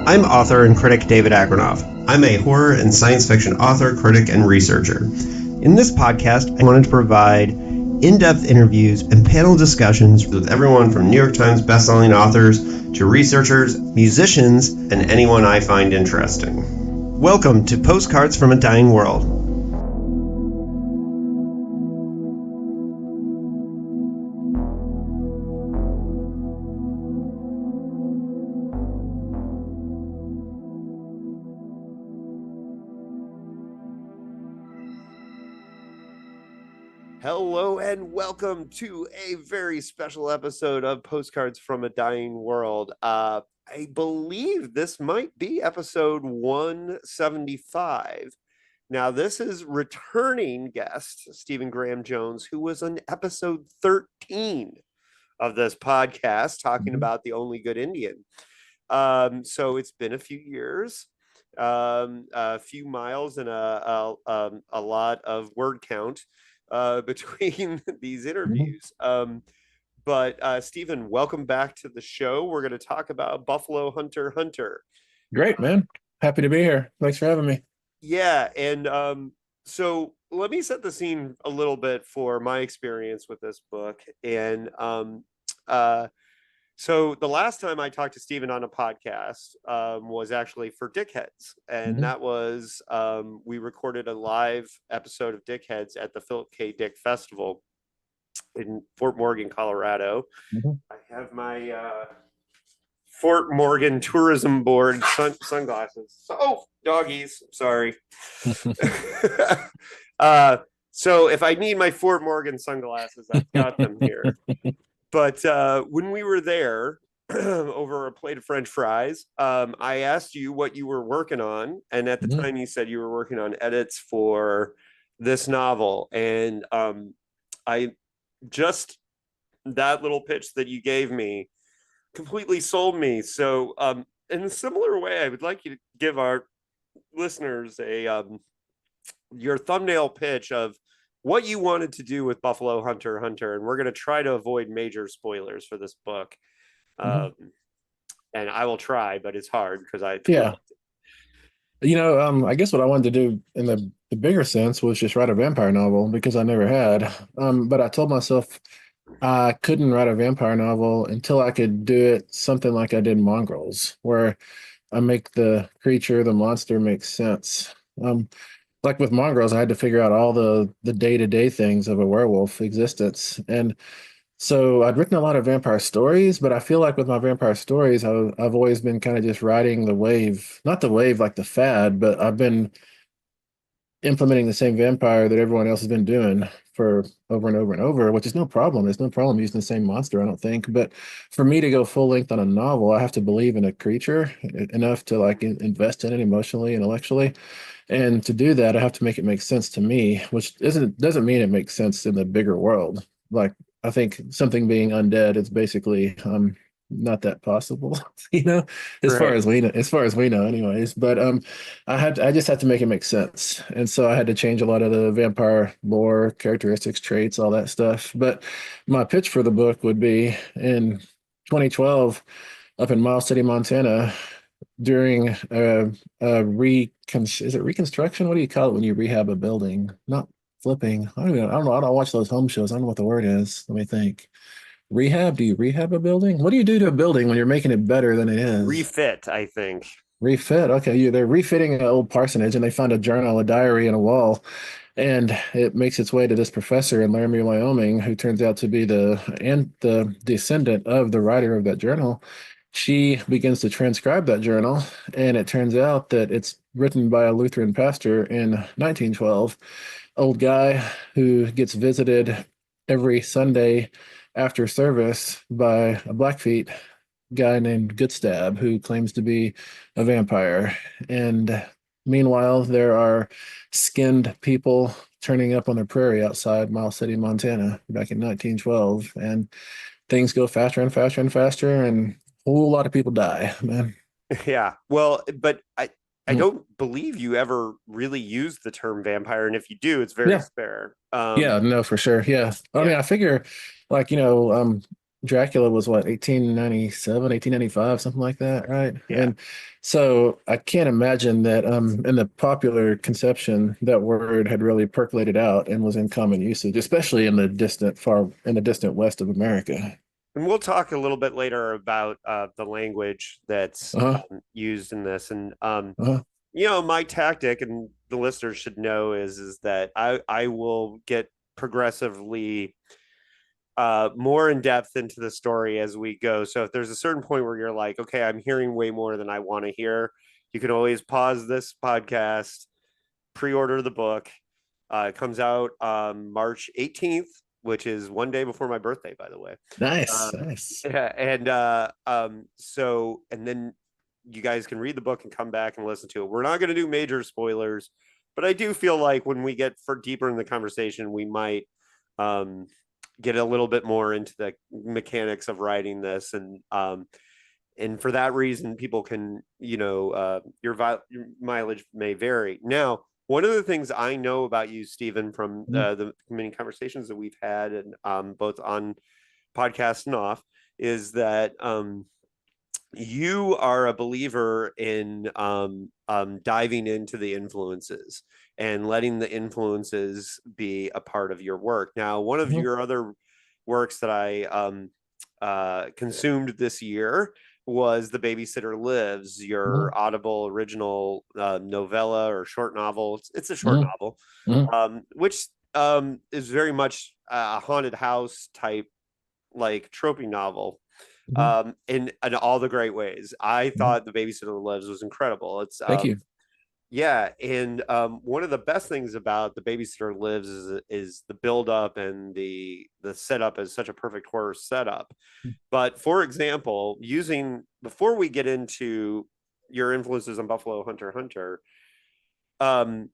I'm author and critic David Agranoff. I'm a horror and science fiction author, critic, and researcher. In this podcast, I wanted to provide in-depth interviews and panel discussions with everyone from New York Times bestselling authors to researchers, musicians, and anyone I find interesting. Welcome to Postcards from a Dying World. Hello and welcome to a very special episode of Postcards from a Dying World. I believe this might be episode 175. Now, this is returning guest Stephen Graham Jones, who was on episode 13 of this podcast talking about The Only Good Indian. So it's been a few years, a few miles, and a lot of word count between these interviews. But Stephen, welcome back to the show. We're going to talk about Buffalo Hunter Hunter. Great, man. Happy to be here. Thanks for having me. Yeah, and so let me set the scene a little bit for my experience with this book. And so the last time I talked to Stephen on a podcast was actually for Dickheads. And that was, we recorded a live episode of Dickheads at the Philip K. Dick Festival in Fort Morgan, Colorado. I have my Fort Morgan Tourism Board sunglasses. Oh, doggies. Sorry. So if I need my Fort Morgan sunglasses, I've got them here. But when we were there over a plate of French fries, I asked you what you were working on. And at the time you said you were working on edits for this novel. And I just, that little pitch that you gave me completely sold me. So in a similar way, I would like you to give our listeners your thumbnail pitch of what you wanted to do with Buffalo Hunter Hunter, and we're going to try to avoid major spoilers for this book. And I will try, but it's hard because I I guess what I wanted to do in the bigger sense was just write a vampire novel because I never had. But I told myself I couldn't write a vampire novel until I could do it something like I did Mongrels, where I make the creature, the monster make sense. Like with Mongrels, I had to figure out all the day-to-day things of a werewolf existence. And so I'd written a lot of vampire stories, but I feel like with my vampire stories, I've always been kind of just riding the wave, not the wave like the fad, but I've been implementing the same vampire that everyone else has been doing for over and over and over, which is no problem. There's no problem using the same monster, I don't think. But for me to go full length on a novel, I have to believe in a creature enough to like invest in it emotionally, intellectually. And to do that, I have to make it make sense to me, which doesn't mean it makes sense in the bigger world. Like I think something being undead is basically not that possible, as far right. as we know, anyways. But I just had to make it make sense. And so I had to change a lot of the vampire lore, characteristics, traits, all that stuff. But my pitch for the book would be in 2012 up in Miles City, Montana, during is it reconstruction? What do you call it when you rehab a building? Not flipping. I don't know. I don't watch those home shows. I don't know what the word is. Let me think. Rehab? Do you rehab a building? What do you do to a building when you're making it better than it is? Refit, I think. Refit. Okay, they're refitting an old parsonage and they found a journal, a diary in a wall. And it makes its way to this professor in Laramie, Wyoming, who turns out to be the descendant of the writer of that journal. She begins to transcribe that journal, and it turns out that it's written by a Lutheran pastor in 1912, old guy who gets visited every Sunday after service by a Blackfeet guy named Goodstab, who claims to be a vampire. And meanwhile, there are skinned people turning up on the prairie outside Miles City, Montana, back in 1912. And things go faster and faster and faster, and a whole lot of people die, man. Yeah. Well, but I don't believe you ever really used the term vampire, and if you do, it's very Yeah. spare. Yeah, no, for sure. Yeah. I mean, I figure like, Dracula was what, 1897, 1895, something like that, right? Yeah. And so I can't imagine that in the popular conception that word had really percolated out and was in common usage, especially in the distant west of America. And we'll talk a little bit later about the language that's Uh-huh. used in this. And Uh-huh. my tactic, and the listeners should know, is that I will get progressively more in depth into the story as we go. So if there's a certain point where you're like, okay, I'm hearing way more than I want to hear, you can always pause this podcast, pre-order the book. It comes out March 18th, which is one day before my birthday, by the way. Nice, Um, nice. yeah, and so and then you guys can read the book and come back and listen to it. We're not going to do major spoilers, but I do feel like when we get for deeper in the conversation, we might um, get a little bit more into the mechanics of writing this, and for that reason, people can, your mileage may vary. Now, one of the things I know about you, Stephen, from Mhm. the many conversations that we've had, and both on podcast and off, is that you are a believer in diving into the influences and letting the influences be a part of your work. Now, one of Mhm. your other works that I consumed this year was The Babysitter Lives, your Mhm. Audible original novella or short novel. It's a short Mhm. novel, Mhm. which is very much a haunted house type, like tropey novel, Mhm. in all the great ways. I Mhm. thought The Babysitter Lives was incredible. It's Thank you. yeah, and one of the best things about The Babysitter Lives is the build up and the setup is such a perfect horror setup. But for example, using before we get into your influences on Buffalo Hunter, um,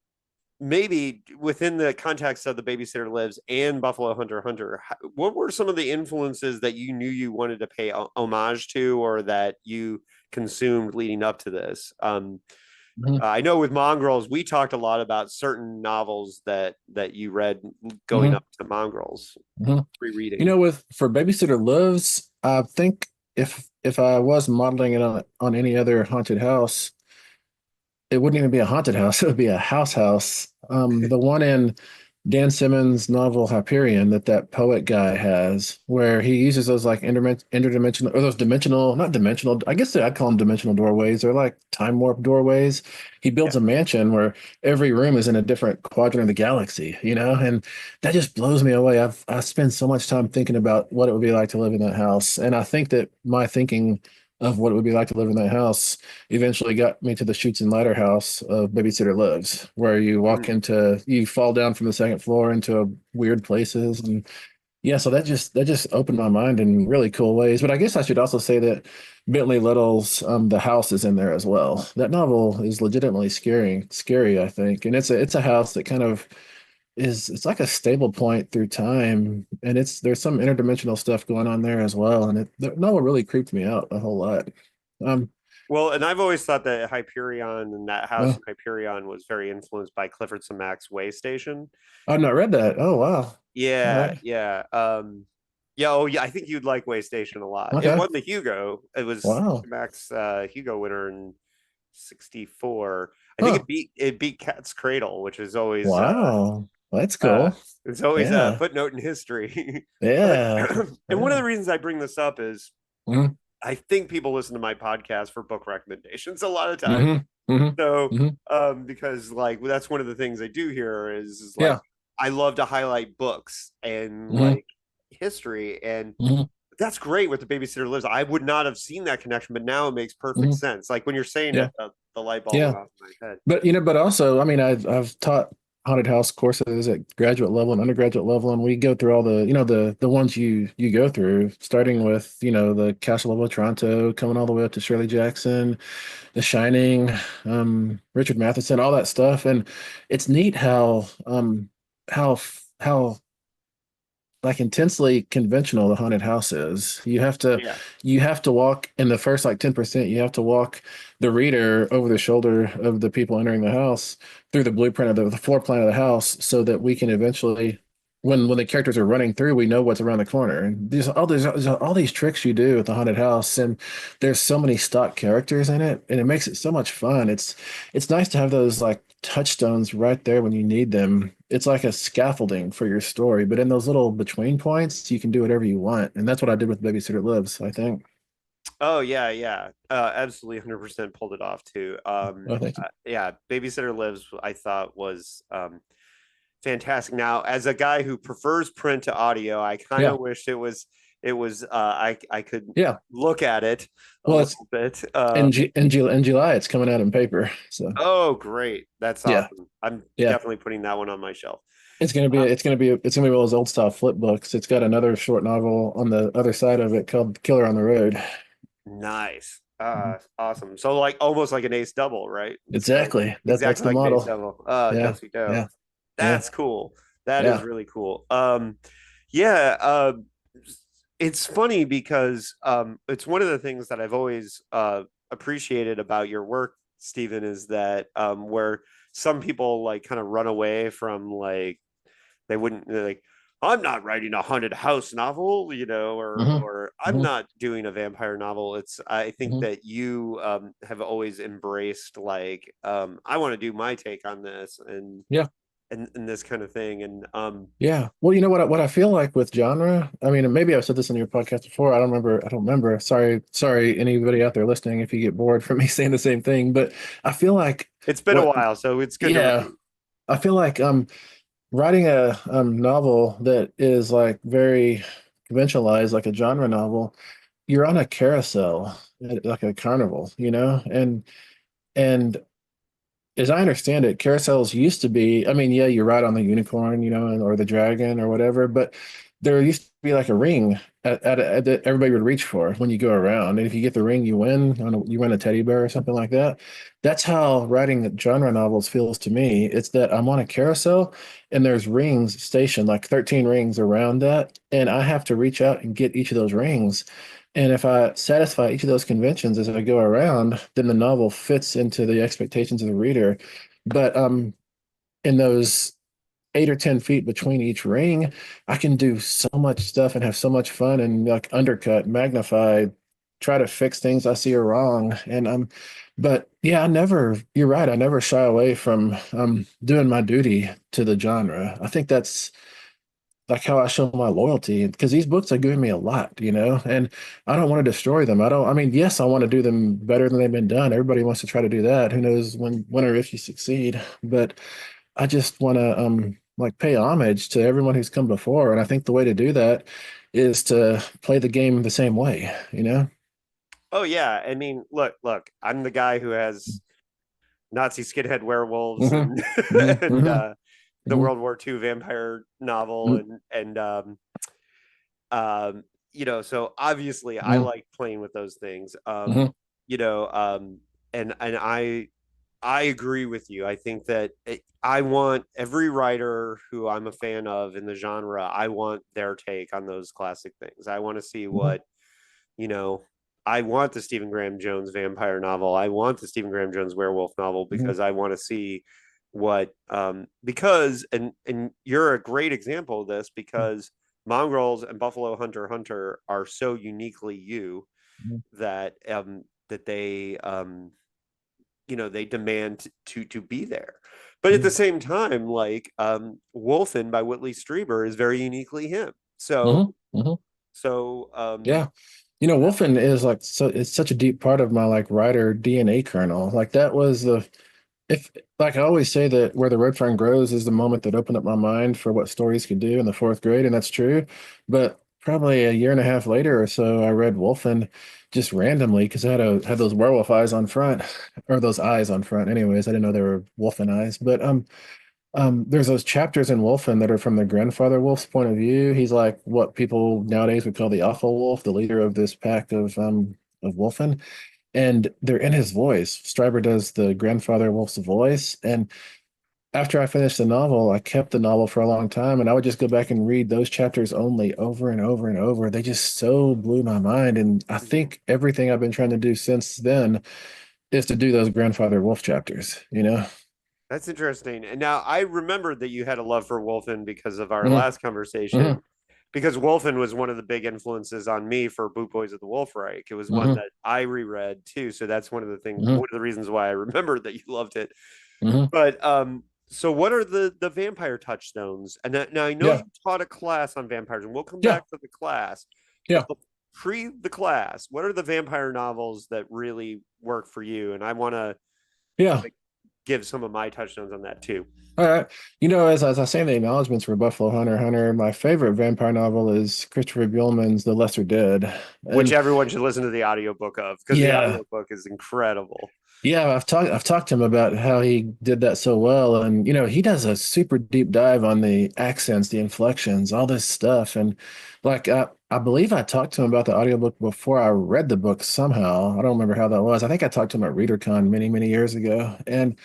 maybe within the context of The Babysitter Lives and Buffalo Hunter, what were some of the influences that you knew you wanted to pay homage to, or that you consumed leading up to this? Mhm. I know with Mongrels, we talked a lot about certain novels that you read going Mhm. up to Mongrels, Mhm. rereading. With for Babysitter Lives, I think if I was modeling it on any other haunted house, it wouldn't even be a haunted house. It would be a house. The one in Dan Simmons' novel Hyperion that poet guy has, where he uses those like interdimensional or those dimensional, not dimensional. I guess I'd call them dimensional doorways. They're like time warp doorways. He builds Yeah. a mansion where every room is in a different quadrant of the galaxy, and that just blows me away. I spend so much time thinking about what it would be like to live in that house, and I think that my thinking of what it would be like to live in that house eventually got me to the Shoots and Ladder house of Babysitter Lives, where you fall down from the second floor into weird places. And yeah, so that just opened my mind in really cool ways. But I guess I should also say that Bentley Little's The House is in there as well. That novel is legitimately scary, I think. And it's a house that kind of it's like a stable point through time. And there's some interdimensional stuff going on there as well. And the novel really creeped me out a whole lot. Um, Well, and I've always thought that Hyperion and that house uh, in Hyperion was very influenced by Clifford Mack's Way Station. I've not read that. Oh wow. All Yeah, right. yeah. Yeah, oh yeah, I think you'd like Way Station a lot. It Okay. won the Hugo. It was Wow. Max Hugo winner in '64. I think Huh. it beat Cat's Cradle, which is always Wow. That's uh cool. it's always a Yeah. footnote in history. But Yeah. and one of Yeah. the reasons I bring this up is Mm-hmm. I think people listen to my podcast for book recommendations a lot of times. Mm-hmm. Mm-hmm. So, Mm-hmm. because like that's one of the things I do here is like Yeah. I love to highlight books and Mm-hmm. like history, and Mm-hmm. that's great with The Babysitter Lives. I would not have seen that connection, but now it makes perfect Mm-hmm. sense. Like when you're saying Yeah. it, the light bulb Yeah. went off in my head. But also, I mean, I've taught haunted house courses at graduate level and undergraduate level, and we go through all the ones you go through, starting with, the Castle of Otranto, coming all the way up to Shirley Jackson, The Shining, Richard Matheson, all that stuff. And it's neat how like intensely conventional the haunted house is. Yeah. You have to walk in the first like 10%, you have to walk the reader over the shoulder of the people entering the house through the blueprint of the floor plan of the house so that we can eventually when the characters are running through, we know what's around the corner. And there's all these tricks you do with the haunted house, and there's so many stock characters in it, and it makes it so much fun. It's nice to have those like touchstones right there when you need them. It's like a scaffolding for your story, but in those little between points, you can do whatever you want, and that's what I did with Babysitter Lives, I think. Oh yeah, yeah. Absolutely 100% pulled it off too. Oh, thank you. Yeah, Babysitter Lives I thought was fantastic. Now, as a guy who prefers print to audio, I kind Yeah, of wished it was I could yeah. look at it a Well, it's little bit. in July. It's coming out in paper, so Oh, great. That's yeah, awesome. I'm yeah. definitely putting that one on my shelf. It's it's gonna be one of those old style flip books. It's got another short novel on the other side of it called Killer on the Road. Nice. Mhm. Awesome. So like almost like an ace double, right? So Exactly. That's exactly the like an ace model. double. Yeah, Dosey do. yeah, yeah, That's cool. That is yeah. really cool. Yeah, it's funny because it's one of the things that I've always appreciated about your work, Stephen, is that where some people like kind of run away from like they wouldn't they're like I'm not writing a haunted house novel, Hmm. or I'm Hmm. not doing a vampire novel. It's I think Hmm. that you have always embraced like I want to do my take on this Yeah, and this kind of thing and yeah. Well, you know what I feel like with genre. I mean, maybe I've said this in your podcast before. I don't remember. I don't remember. Sorry, anybody out there listening, if you get bored from me saying the same thing. But I feel like it's been a what, while, so it's good to yeah, repeat. I feel like writing a novel that is like very conventionalized, like a genre novel, you're on a carousel, like a carnival, and as I understand it, carousels used to be, I mean, yeah, you ride on the unicorn, or the dragon or whatever, but there used to be like a ring that everybody would reach for when you go around. And if you get the ring, you win. You win a teddy bear or something like that. That's how writing genre novels feels to me. It's that I'm on a carousel and there's rings stationed, like 13 rings around that. And I have to reach out and get each of those rings. And if I satisfy each of those conventions as I go around, then the novel fits into the expectations of the reader. But in those 8 or 10 feet between each ring, I can do so much stuff and have so much fun and like undercut, magnify, try to fix things I see are wrong. But yeah, you're right, I never shy away from doing my duty to the genre. I think that's like how I show my loyalty because these books are giving me a lot, and I don't want to destroy them. I mean, yes, I want to do them better than they've been done. Everybody wants to try to do that. Who knows when or if you succeed, but I just want to like pay homage to everyone who's come before. And I think the way to do that is to play the game the same way. Oh yeah, I mean, look, I'm the guy who has Nazi skinhead werewolves Hmm. and Hmm. and Hmm. the Hmm. World War II vampire novel Hmm. and um so obviously I Hmm. like playing with those things. Hmm. You know, and I agree with you. I think that I want every writer who I'm a fan of in the genre, I want their take on those classic things. I want to see Hmm. what, you know, I want the Stephen Graham Jones vampire novel. I want the Stephen Graham Jones werewolf novel Hmm. because I want to see what because and you're a great example of this because Mongrels and Buffalo Hunter Hunter are so uniquely you that that they demand to be there. But at the same time, like Wolfen by Whitley Strieber is very uniquely him. Hmm. So Hmm. so Yeah. Wolfen is like it's such a deep part of my like writer DNA kernel. Like that was the if like I always say that where the red fern grows is the moment that opened up my mind for what stories could do in the fourth grade, and that's true. But probably a year and a half later or so, I read Wolfen just randomly because I had those werewolf eyes on front, or those eyes on front. Anyways, I didn't know they were Wolfen eyes. But there's those chapters in Wolfen that are from the grandfather wolf's point of view. He's like what people nowadays would call the alpha wolf, the leader of this pack of Wolfen, and they're in his voice. Stryber does the grandfather wolf's voice, and after I finished the novel, I kept the novel for a long time, and I would just go back and read those chapters only over and over and over. They just so blew my mind, and I think everything I've been trying to do since then is to do those grandfather wolf chapters. That's interesting. And now I remembered that you had a love for Wolfen because of our Hmm. last conversation, Hmm. because Wolfen was one of the big influences on me for Boot Boys of the Wolfreich. It was one Hmm. that I reread too. So that's one of the things, Hmm. one of the reasons why I remembered that you loved it. Hmm. But so what are the vampire touchstones? And that, now I know Yeah. you taught a class on vampires, and we'll come Yeah. back to the class. But Yeah. pre the class, what are the vampire novels that really work for you? And I want to Yeah. like give some of my touchstones on that too, All right. As I say in the acknowledgments for Buffalo Hunter, my favorite vampire novel is Christopher Buehlman's The Lesser Dead. which And everyone should listen to the audiobook of because the yeah, audiobook is incredible. yeah, I've talked to him about how he did that so well. And he does a super deep dive on the accents, the inflections, all this stuff. And like I believe I talked to him about the audiobook before I read the book somehow. I don't remember how that was. I think I talked to him at ReaderCon many, many years ago. And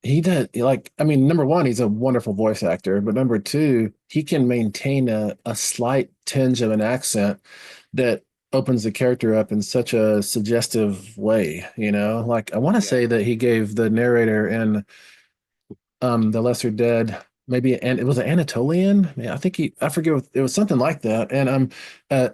he does, like, I mean, number one, he's a wonderful voice actor, but number two, he can maintain a slight tinge of an accent that opens the character up in such a suggestive way, Like, I want to Yeah. say that he gave the narrator in The Lesser Dead, maybe, and it was an Anatolian. Yeah, I forget what, it was something like that.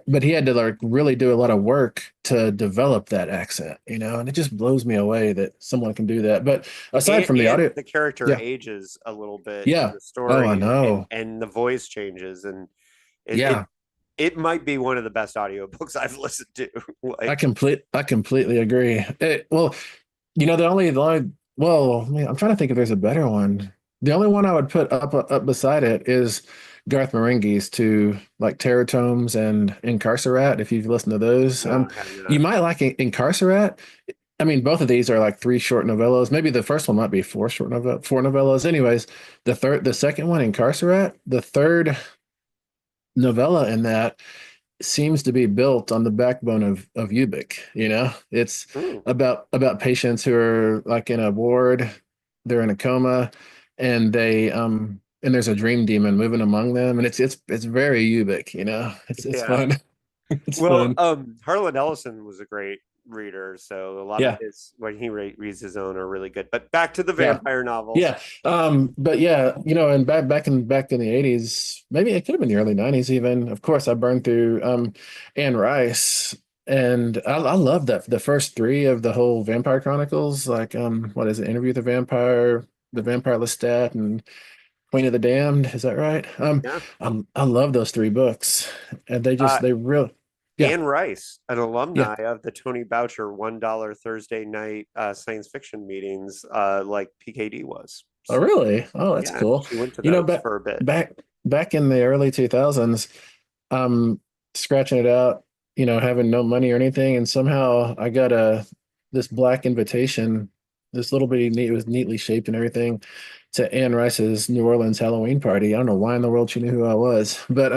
But he had to like really do a lot of work to develop that accent, and it just blows me away that someone can do that. But aside from the And audio, the character yeah, ages a little bit in yeah. the Oh, I story, know. and the voice changes, and it, it Yeah, it might be one of the best audiobooks I've listened to. Like, I completely agree. Well, well, I mean, I'm trying to think if there's a better one. The only one I would put up beside it is Garth Marenghi's to like Terratomes and Incarcerat. If you've listened to those, no, I have you not. might like Incarcerat. I mean, both of these are like three short novellas. Maybe the first one might be four novellas. Anyways, the second one, Incarcerat, the third novella in that seems to be built on the backbone of Ubik. It's Ooh, about patients who are like in a ward, they're in a coma, and and there's a dream demon moving among them, and it's very Ubik. It's yeah. fun. It's Well, fun. Harlan Ellison was a great reader, so a lot of Yeah, his when he reads his own are really good. But back to the yeah. vampire novels. Yeah. But yeah, and back in the 80s, maybe it could have been the early 90s even. Of course, I burned through Anne Rice, and I love that the first three of the whole Vampire Chronicles, like what is it, Interview with the Vampire Lestat, and Queen of the Damned, is that right? Yeah. I love those three books. And Uh, they really, yeah, Anne Rice, an yeah. alumni of the Tony Boucher $1 Thursday night science fiction meetings, like PKD was. Oh, So, really? Oh, that's yeah, cool. she went to You know, those back for a bit. back back in the early 2000s, scratching it out, having no money or anything, and somehow I got this black invitation, this little bitty neat, it was neatly shaped and everything, to Anne Rice's New Orleans Halloween party. I don't know why in the world she knew who I was, but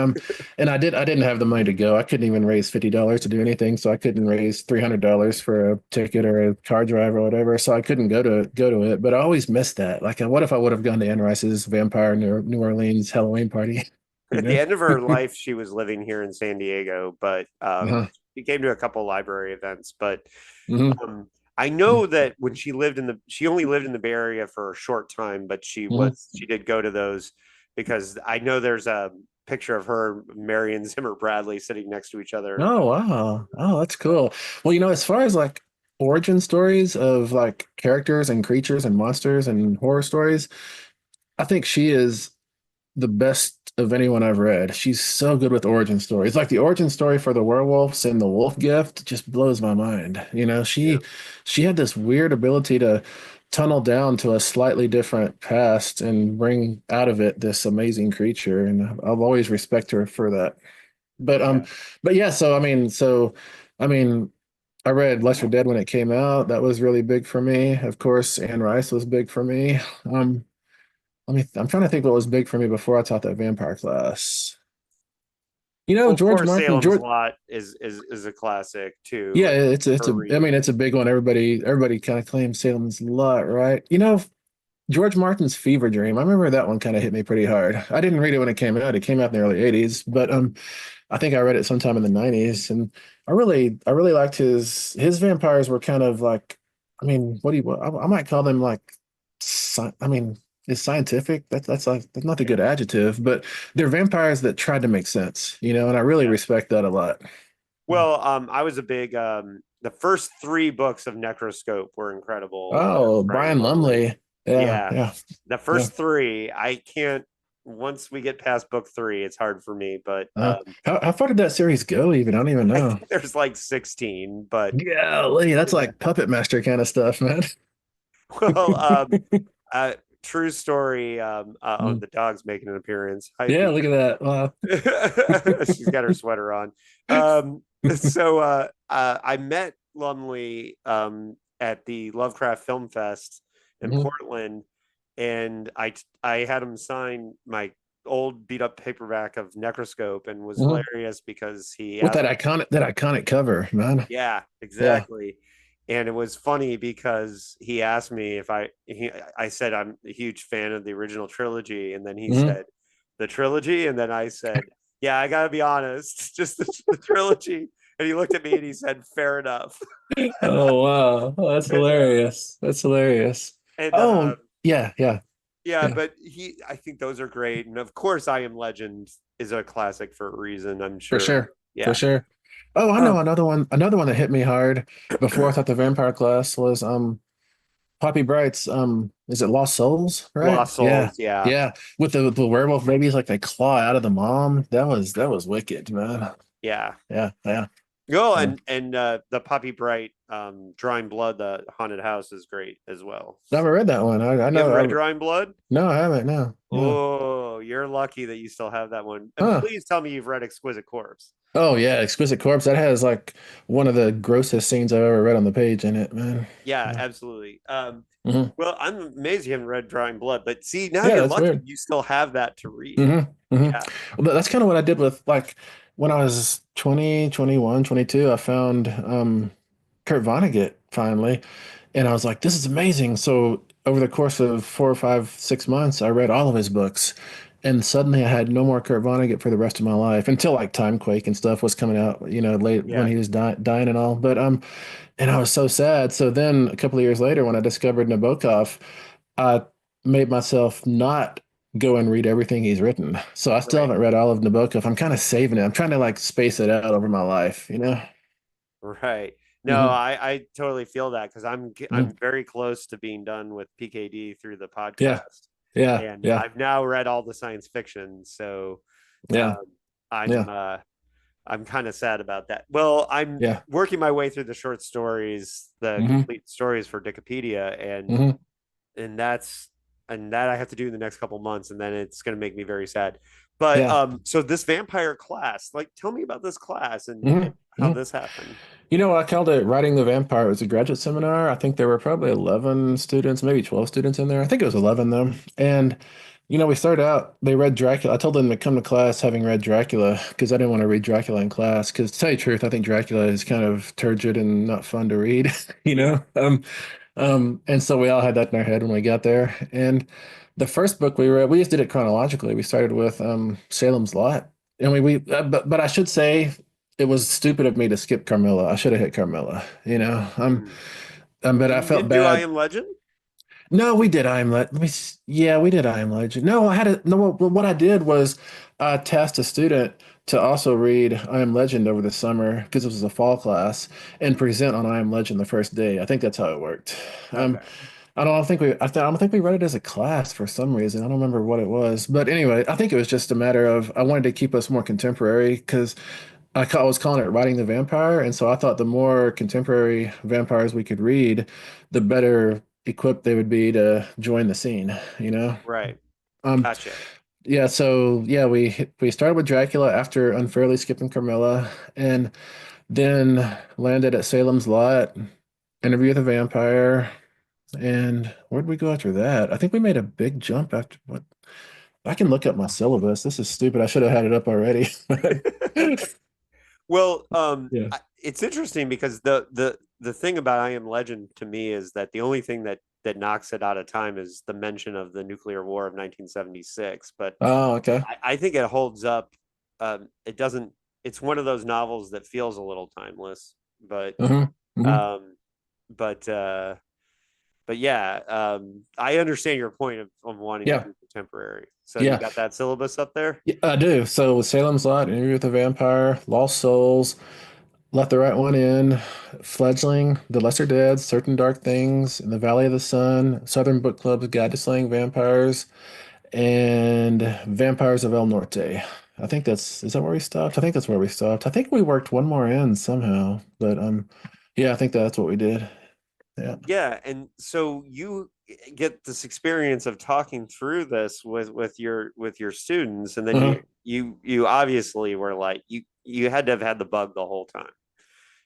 and I didn't have the money to go. I couldn't even raise $50 to do anything, so I couldn't raise $300 for a ticket or a car drive or whatever. So I couldn't go to it. But I always missed that. Like, what if I would have gone to Anne Rice's Vampire New Orleans Halloween party? You At the know? end of her life, she was living here in San Diego, but Uh-huh. she came to a couple library events. But Hmm. um, I know that when she only lived in the Bay Area for a short time, but Hmm. she did go to those because I know there's a picture of her, Marion Zimmer Bradley, sitting next to each other. Oh, wow. Oh, that's cool. Well, as far as like origin stories of like characters and creatures and monsters and horror stories, I think she is the best of anyone I've read. She's so good with origin stories. Like the origin story for the werewolves and the wolf gift just blows my mind. Yeah, She had this weird ability to tunnel down to a slightly different past and bring out of it this amazing creature. And I've always respected her for that. But yeah. yeah, I mean, I read Lesser Dead when it came out. That was really big for me. Of course, Anne Rice was big for me. I'm trying to think what was big for me before I taught that vampire class. Well, of George course, Martin, Salem's George, Lot is a classic yeah, too it's for a, I mean, reading. it's a big one. Everybody kind of claims Salem's Lot, right? George Martin's Fever Dream. I remember that one kind of hit me pretty hard. I didn't read it when it came out. It came out in the early 80s, but I think I read it sometime in the 90s, and I really liked his vampires were kind of like I mean, what do you? I might call them like, I mean, it's scientific. That's like that's not a Yeah. good adjective, but they're vampires that tried to make sense, and I really Yeah. respect that a lot. Well, I was a big the first three books of Necroscope were incredible. Oh, Brian Brian Lumley. Lumley. Yeah, Yeah. yeah, The yeah. first three, I can't once we get past book three, it's hard for me, but How far did that seroseries go? Even I don't even I know. think there's like 16, but Golly, that's yeah. like Puppet Master kind of stuff, man. Well, true story. Oh, Mm. the dog's making an appearance. Hi, Yeah, look Peter. at that. Wow. She's got her sweater on. I met Lumley at the Lovecraft Film Fest in Mhm, Portland, and I had him sign my old beat up paperback of Necroscope, and was mhm. hilarious because he With asked. that iconic cover, man. Yeah, Yeah. exactly. And it was funny because he asked me if I said I'm a huge fan of the original trilogy, and then he Mhm. said the trilogy, and then I said, yeah, I gotta be honest, just the trilogy. And he looked at me and he said, fair enough. Oh wow. Oh, that's and hilarious. That's hilarious. and Oh, yeah, yeah, yeah, yeah. but I think those are great, and of course, I Am Legend is a classic for a reason. I'm For sure. sure. For Yeah. sure. Oh, I know Um, another one that hit me hard before I thought the vampire class was Poppy Bright's is it Lost Souls, right? Lost Yeah. Souls. Yeah. Yeah. With the werewolf babies like they claw out of the mom. That was wicked, man. Yeah. Yeah, yeah. Oh, Yeah. and the Poppy Bright Drawing Blood, the haunted house is great as well. Never read that one. I You haven't read know Drawing Blood? no, I haven't. No, no. Oh, you're lucky that you still have that one. And Huh. please tell me you've read Exquisite Corpse. Oh yeah, Exquisite Corpse. That has like one of the grossest scenes I've ever read on the page in it, man. Yeah, Yeah. absolutely. Hmm. Well, I'm amazed you haven't read Drawing Blood, but see, now Yeah, you're that's lucky weird. you still have that to read. Hmm. Hmm. Yeah, Well, that's kind of what I did with like when I was 20, 21, 22. I found Kurt Vonnegut finally, and I was like, this is amazing. So over the course of 4 or 5, 6 months, I read all of his books. And suddenly I had no more Kurt Vonnegut for the rest of my life until like Timequake and stuff was coming out, late when yeah, he was dying and all. But and I was so sad. So then a couple of years later, when I discovered Nabokov, I made myself not go and read everything he's written. So I still right, haven't read all of Nabokov. I'm kind of saving it. I'm trying to like space it out over my life. right. No, Hmm. I totally feel that because I'm Hmm. very close to being done with PKD through the Yeah, podcast, yeah, and yeah, I've now read all the science fiction, so yeah, um, I'm yeah, uh, I'm kind of sad about that. Well, I'm yeah. working my way through the short stories, the Hmm. complete stories for Wikipedia, Hmm. and that's and that I have to do in the next couple months, and then it's going to make me very sad. But Yeah. so this vampire class, like, tell me about this class and Hmm. how Hmm. this happened. I called it Writing the Vampire. It was a graduate seminar. I think there were probably 11 students, maybe 12 students in there. I think it was 11 though. And, we started out, they read Dracula. I told them to come to class having read Dracula because I didn't want to read Dracula in class. Because to tell you the truth, I think Dracula is kind of turgid and not fun to read, you Yeah, know? And so we all had that in our head when we got there. And the first book we read, we just did it chronologically. We started with Salem's Lot. And but I should say it was stupid of me to skip Carmilla. I should have hit Carmilla, mm. but I And you felt didn't do I bad. Am Legend. No, we did I Am Legend. Yeah, we did I Am Legend. No, I had a no. What I did was I tasked a student to also read I Am Legend over the summer because this was a fall class and present on I Am Legend the first day. I think that's how it worked. Um, Okay, I don't think we read it as a class for some reason. I don't remember what it was, but anyway, I think it was just a matter of I wanted to keep us more contemporary because I was calling it Writing the Vampire, and so I thought the more contemporary vampires we could read, the better equipped they would be to join the scene, you know? right, Um, gotcha. yeah, so yeah, we started with Dracula after unfairly skipping Carmilla, and then landed at Salem's Lot, Interview with a Vampire, and where'd we go after that? I think we made a big jump after what I can look up my syllabus. This is stupid. I should have had it up already. Well, Yeah. it's interesting because the thing about I Am Legend to me is that the only thing that knocks it out of time is the mention of the nuclear war of 1976. But Oh, okay. I think it holds up. It doesn't. It's one of those novels that feels a little timeless, Hmm. Hmm. um, but but yeah, I understand your point of wanting to Yeah, do contemporary. So you yeah, got that syllabus up there? yeah, I do. So Salem's Lot, Interview with the Vampire, Lost Souls, Let the Right One In, Fledgling, The Lesser Dead, Certain Dark Things, In the Valley of the Sun, Southern Book Club's Guide to Slaying Vampires, and Vampires of El Norte. I think is that where we stopped? I think that's where we stopped. I think we worked one more in somehow, but yeah, I think that's what we did. Yeah. Yeah, and so you get this experience of talking through this with your students, and then Uh-huh. you obviously were like you had to have had the bug the whole time.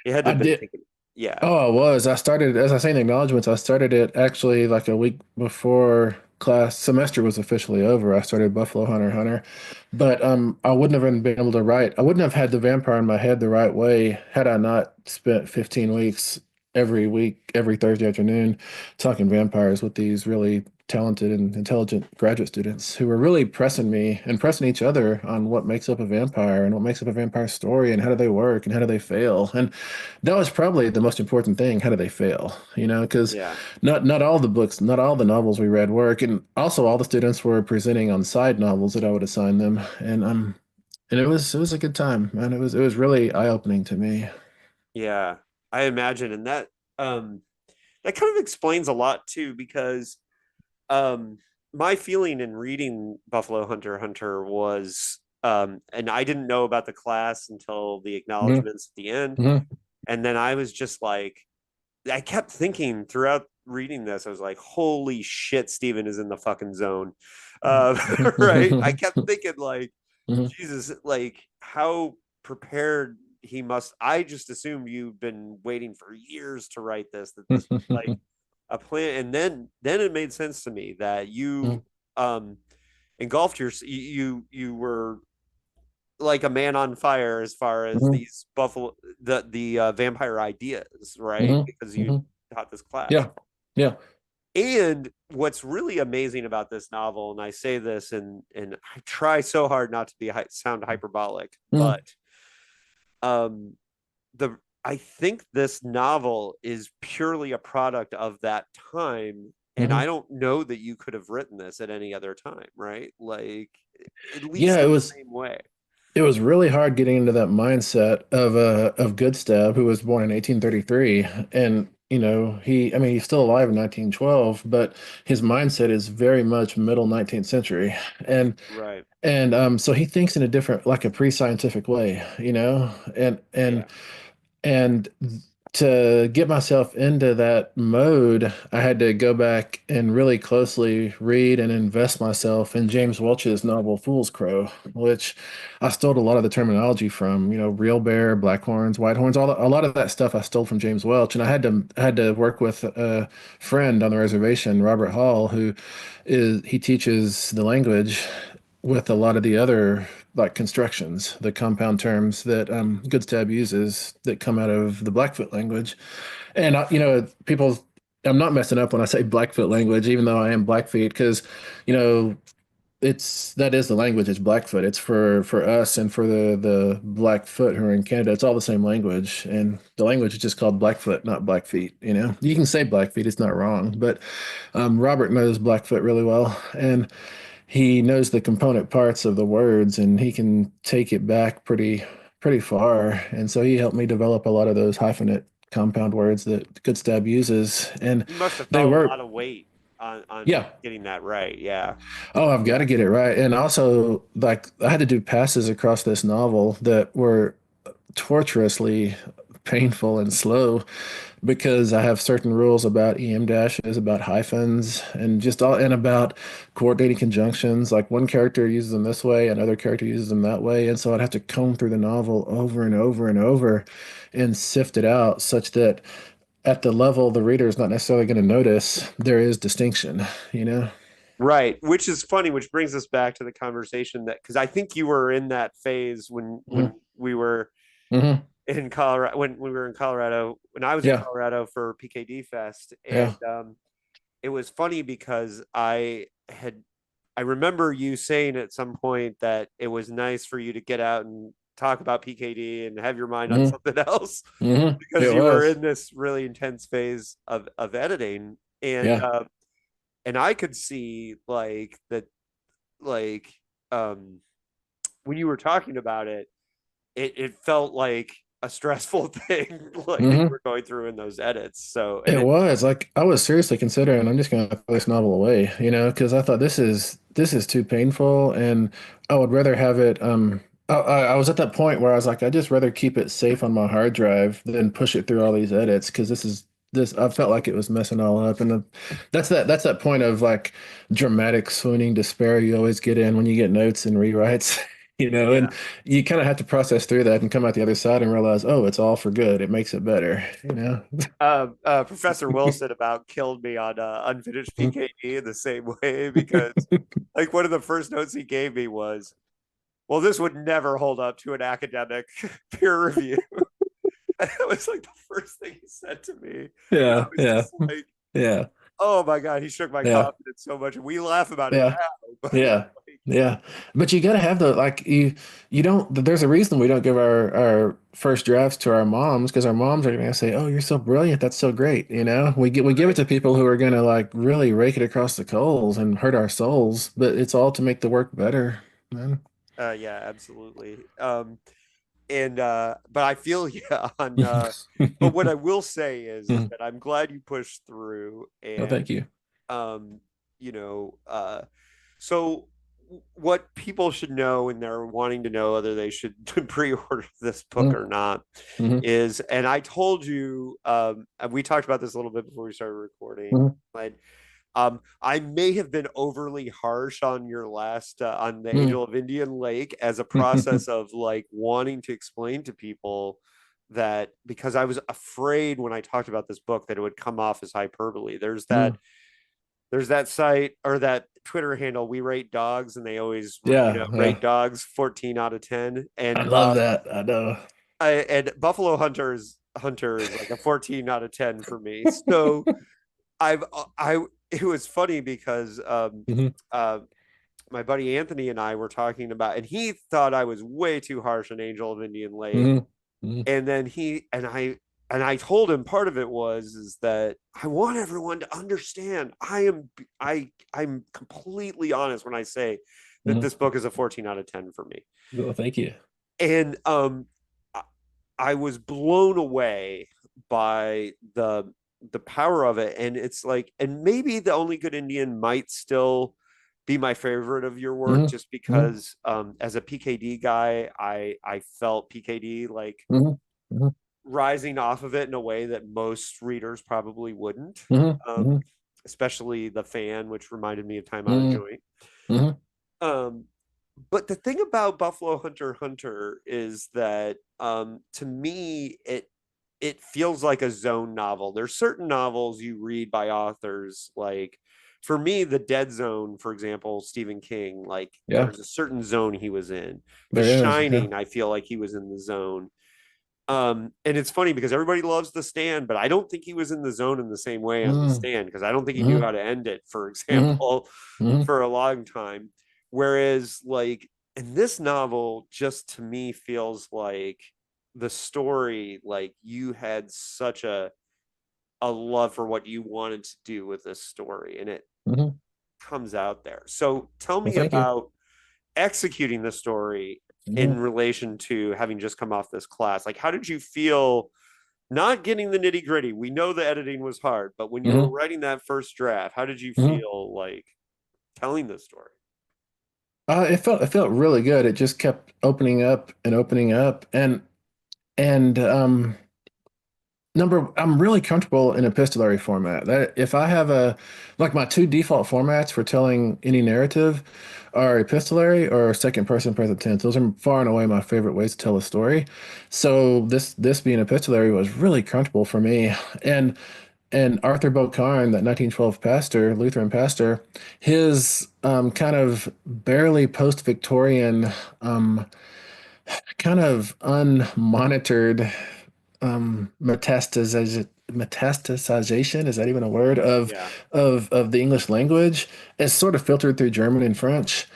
You had to I have been did. thinking, yeah, Oh, I was. I started, as I say in the acknowledgments, I started it actually like a week before class semester was officially over. I started Buffalo Hunter x Hunter, but I wouldn't have been able to write. I wouldn't have had the vampire in my head the right way had I not spent 15 weeks every week, every Thursday afternoon, talking vampires with these really talented and intelligent graduate students who were really pressing me and pressing each other on what makes up a vampire and what makes up a vampire story and how do they work and how do they fail. And that was probably the most important thing. How do they fail? You know, because yeah, not all the books, not all the novels we read work, and also all the students were presenting on side novels that I would assign them, and it was a good time, man. It was really eye-opening to me. yeah. I imagine, and um that kind of explains a lot too, because um my feeling in reading Buffalo Hunter x Hunter was and I didn't know about the class until the Hmm. acknowledgments at the end. Hmm. And then I was just like, I kept thinking throughout reading this, I was like, holy shit, Steven is in the fucking zone. Right. I kept thinking like, Hmm. Jesus, like how prepared he must. I just assumed you've been waiting for years to write this, that this was like a plan. And then it made sense to me that you um engulfed you were like a man on fire as far as these buffalo the vampire ideas, right? Hmm. Because you Hmm. taught this class. Yeah, yeah. And what's really amazing about this novel, and I say this and I try so hard not to be sound hyperbolic, Hmm. but um the I think this novel is purely a product of that time. And I Hmm. don't know that you could have written this at any other time, right? Like, at Yeah, least it in the was. same way. It was really hard getting into that mindset of Goodstab, who was born in 1833, and I mean, he's still alive in 1912, but his mindset is very much middle 19th century, and Right. so he thinks in a different, like a pre-scientific way, and Yeah. to get myself into that mode, I had to go back and really closely read and invest myself in James Welch's novel Fool's Crow, which I stole a lot of the terminology from, real bear, black horns, white horns, a lot of that stuff I stole from James Welch. And I had to work with a friend on the reservation, Robert Hall, he teaches the language with a lot of the other like constructions, the compound terms that Goodstab uses that come out of the Blackfoot language. And people, I'm not messing up when I say Blackfoot language, even though I am Blackfeet, because you know that is the language. It's Blackfoot. It's for us and for the Blackfoot who are in Canada. It's all the same language, and the language is just called Blackfoot, not Blackfeet. You can say Blackfeet; it's not wrong. But Robert knows Blackfoot really well, and he knows the component parts of the words and he can take it back pretty far. And so he helped me develop a lot of those hyphenate compound words that Goodstab uses. And You must have they felt a were, lot of weight on yeah. getting that right. Yeah. Oh, I've got to get it right. And also, like, I had to do passes across this novel that were torturously painful and slow because I have certain rules about EM dashes, about hyphens, and about coordinating conjunctions. Like one character uses them this way, another character uses them that way, and so I'd have to comb through the novel over and over and over and sift it out such that at the level the reader is not necessarily going to notice, there is distinction, you know? Right. Which is funny, which brings us back to the conversation that because I think you were in that phase Hmm. when we were Hmm. in Colorado when we were in Colorado when I was in Yeah, Colorado for PKD Fest. And yeah. it was funny because I remember you saying at some point that it was nice for you to get out and talk about PKD and have your mind on Hmm. something else Hmm. because It you were was. in this really intense phase of editing. and Yeah. uh, and I could see like that, like um, when you were talking about it, it felt like a stressful thing, like that you Hmm. were going through in those edits. So, and It it, was like I was seriously considering I'm just gonna throw this novel away, because I thought this is too painful, and I would rather have it. I was at that point where I was like, I'd just rather keep it safe on my hard drive than push it through all these edits because this I felt like it was messing all up, and that's that point of like dramatic swooning despair you always get in when you get notes and rewrites. yeah. And you kind of have to process through that and come out the other side and realize, oh, it's all for good. It makes it better. Professor Wilson about killed me on unfinished PKD in the same way because like one of the first notes he gave me was, "Well, this would never hold up to an academic peer review." And that was like the first thing he said to me, and I Yeah, was yeah, just like, yeah, "Oh my god!" He shook my yeah, confidence so much. We laugh about it yeah, now, but yeah, like, yeah. But you gotta have the like you don't. There's a reason we don't give our first drafts to our moms because our moms are gonna say, "Oh, you're so brilliant. That's so great." We give it right. to people who are gonna like really rake it across the coals and hurt our souls. But it's all to make the work better, man. Yeah, absolutely. And but I feel yeah on but what I will say is that I'm glad you pushed through Oh, and thank you. um you know so what people should know when they're wanting to know whether they should pre-order this book Mm-hmm. or not Mm-hmm. is, and I told you and we talked about this a little bit before we started recording, Mm-hmm. but I may have been overly harsh on your last on the Mm-hmm. Angel of Indian Lake as a process of like wanting to explain to people that, because I was afraid when I talked about this book that it would come off as hyperbole. There's that site or that Twitter handle, We Rate Dogs, and they always Yeah, rate yeah. dogs 14 out of 10. I And love that. I know. and Buffalo Hunter is like a 14 out of 10 for me. So I've I it was funny because Hmm. uh my buddy Anthony and I were talking about, and he thought I was way too harsh on Angel of Indian Lake. Hmm. Hmm. And then I told him part of it was is that I want everyone to understand I'm completely honest when I say that Hmm. this book is a 14 out of 10 for me. Well, thank you. And I was blown away by the power of it. And it's like, and maybe The Only Good Indian might still be my favorite of your work, Hmm. just Hmm. because as a PKD guy, I felt PKD like Hmm. Hmm. rising off of it in a way that most readers probably wouldn't. Hmm. Um, Hmm. especially The Fan, which reminded me of Time Out of Hmm. Joint. Hmm. Um, but the thing about Buffalo Hunter is that to me it feels like a zone novel. There's certain novels you read by authors like, for me, The Dead Zone, for example, Stephen King, like Yeah, there's a certain zone he was in. The there is. Yeah. Shining, I feel like he was in the zone. And it's funny because everybody loves The Stand, but I don't think he was in the zone in the same way on The Hmm. Stand because I don't think he knew Hmm. how to end it, for Hmm. example, Hmm. for a long time. Whereas, like, in this novel, just to me feels like the story, like you had such a love for what you wanted to do with this story, and it Hmm. comes out there. So tell Well, me thank you. about executing the story in Hmm. relation to having just come off this class. Like, how did you feel not getting the nitty gritty? We know the editing was hard, but when you were Hmm. writing that first draft, how did you Hmm. feel like telling the story? It felt really good. It just kept opening up, and I'm really comfortable in epistolary format. That if I have like my two default formats for telling any narrative are epistolary or second person present tense. Those are far and away my favorite ways to tell a story. So this being epistolary was really comfortable for me. And Arthur Bocarn, that 1912 pastor, Lutheran pastor, his kind of barely post-Victorian, kind of unmonitored metastasization, is that even a word, of Yeah. the English language is sort of filtered through German and French,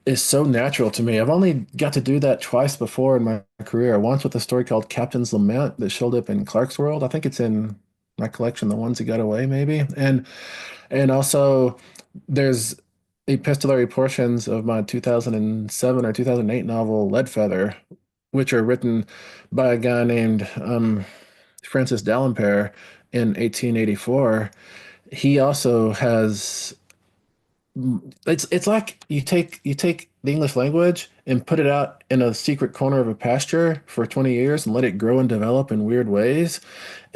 is so natural to me. I've only got to do that twice before in my career. Once with a story called Captain's Lament that showed up in Clark's World. I think it's in my collection, the ones that got away, maybe. And also there's epistolary portions of my 2007 or 2008 novel Leadfeather, which are written by a guy named Francis D'Alembert in 1884. He also has it's like you take the English language and put it out in a secret corner of a pasture for 20 years and let it grow and develop in weird ways.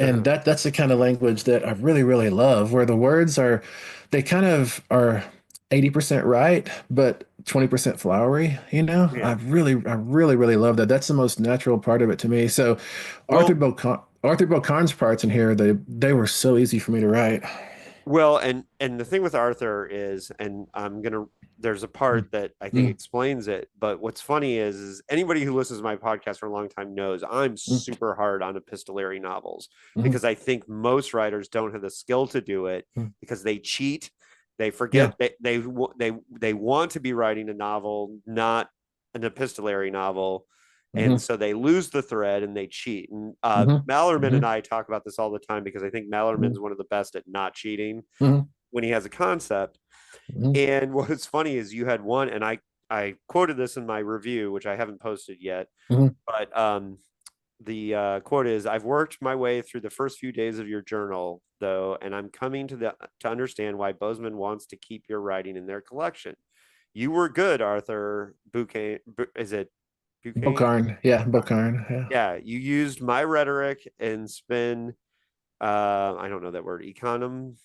And Uh-huh. that's the kind of language that I really, really love, where the words are they kind of are 80% right, but 20% flowery, you know? Yeah. I really, really love that. That's the most natural part of it to me. So Well, Arthur Bocon's parts in here, they were so easy for me to write. and the thing with Arthur is, and I'm gonna there's a part that I think Mm, explains it, but what's funny is anybody who listens to my podcast for a long time knows I'm mm, super hard on epistolary novels mm, because I think most writers don't have the skill to do it mm. because they cheat, they Yeah. forget they want to be writing a novel, not an epistolary novel. And Hmm. so they lose the thread and they cheat. And Hmm. Malerman and Hmm. I talk about this all the time because I think Malerman's one of the best at not cheating Hmm. when he has a concept. Hmm. And what's funny is you had one, and I quoted this in my review, which I haven't posted yet, Hmm. but the quote is, "I've worked my way through the first few days of your journal, though, and I'm coming to understand why Bozeman wants to keep your writing in their collection. You were good, Arthur Bouquet. Is it Bouquet? Bocarn. Yeah, Bocarn. Yeah. Yeah, you used my rhetoric and spin, I don't know that word, econom,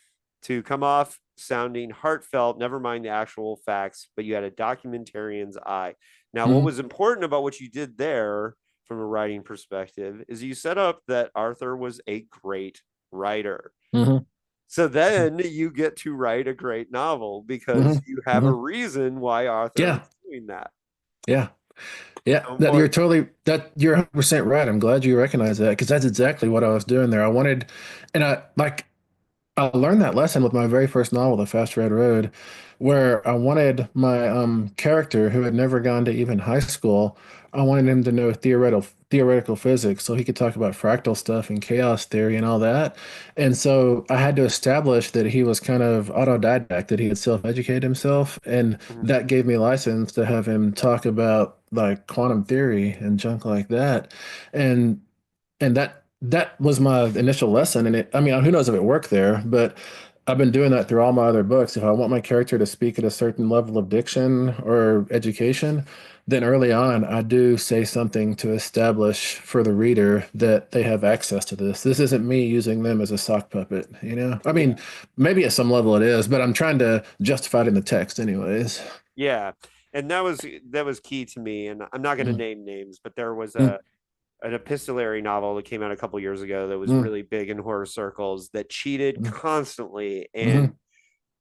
to come off sounding heartfelt, never mind the actual facts, but you had a documentarian's eye. Now, what Hmm. was important about what you did there from a writing perspective is you set up that Arthur was a great writer. Hmm. So then you get to write a great novel Hmm. because you have a Hmm. reason why Arthur Yeah. is doing that. Yeah. Yeah. So That you're important. totally that you're 100% right. I'm glad you recognize that because that's exactly what I was doing there. I wanted, and I learned that lesson with my very first novel, The Fast Red Road, where I wanted my character who had never gone to even high school, I wanted him to know theoretical physics so he could talk about fractal stuff and chaos theory and all that. And so I had to establish that he was kind of autodidact, that he had self-educated himself, and Mhm. that gave me license to have him talk about like quantum theory and junk like that. And that was my initial lesson. And I mean, who knows if it worked there, but I've been doing that through all my other books. If I want my character to speak at a certain level of diction or education, then early on I do say something to establish for the reader that they have access to this. This isn't me using them as a sock puppet, you know? I Yeah. mean, maybe at some level it is, but I'm trying to justify it in the text anyways. Yeah. And that was key to me. And I'm not going to Mm, name names, but there was mm, a an epistolary novel that came out a couple years ago that was mm, really big in horror circles that cheated mm, constantly, mm,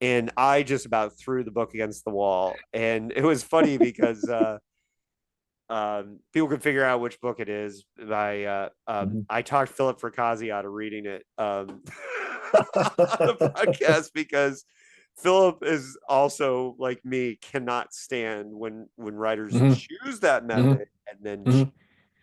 and I just about threw the book against the wall. And it was funny because people can figure out which book it is by mm. I talked Philip Fricazzi out of reading it on the podcast because Philip is also like me, cannot stand when writers Mhm, choose that mhm, method and then cheat, mhm,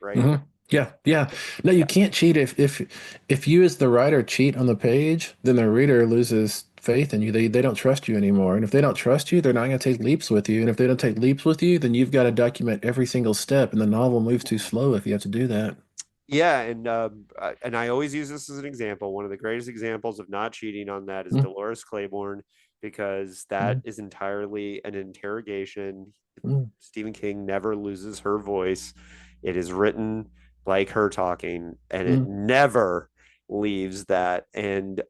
right? mhm. Yeah, yeah. No, you Yeah. can't cheat if you as the writer cheat on the page, then the reader loses faith in you. They don't trust you anymore. And if they don't trust you, they're not going to take leaps with you. And if they don't take leaps with you, then you've got to document every single step, and the novel moves too slow if you have to do that. Yeah, and I always use this as an example. One of the greatest examples of not cheating on that is Mm, Dolores Claiborne, because that mm, is entirely an interrogation. mm, Stephen King never loses her voice. It is written like her talking, and it mm, never leaves that. And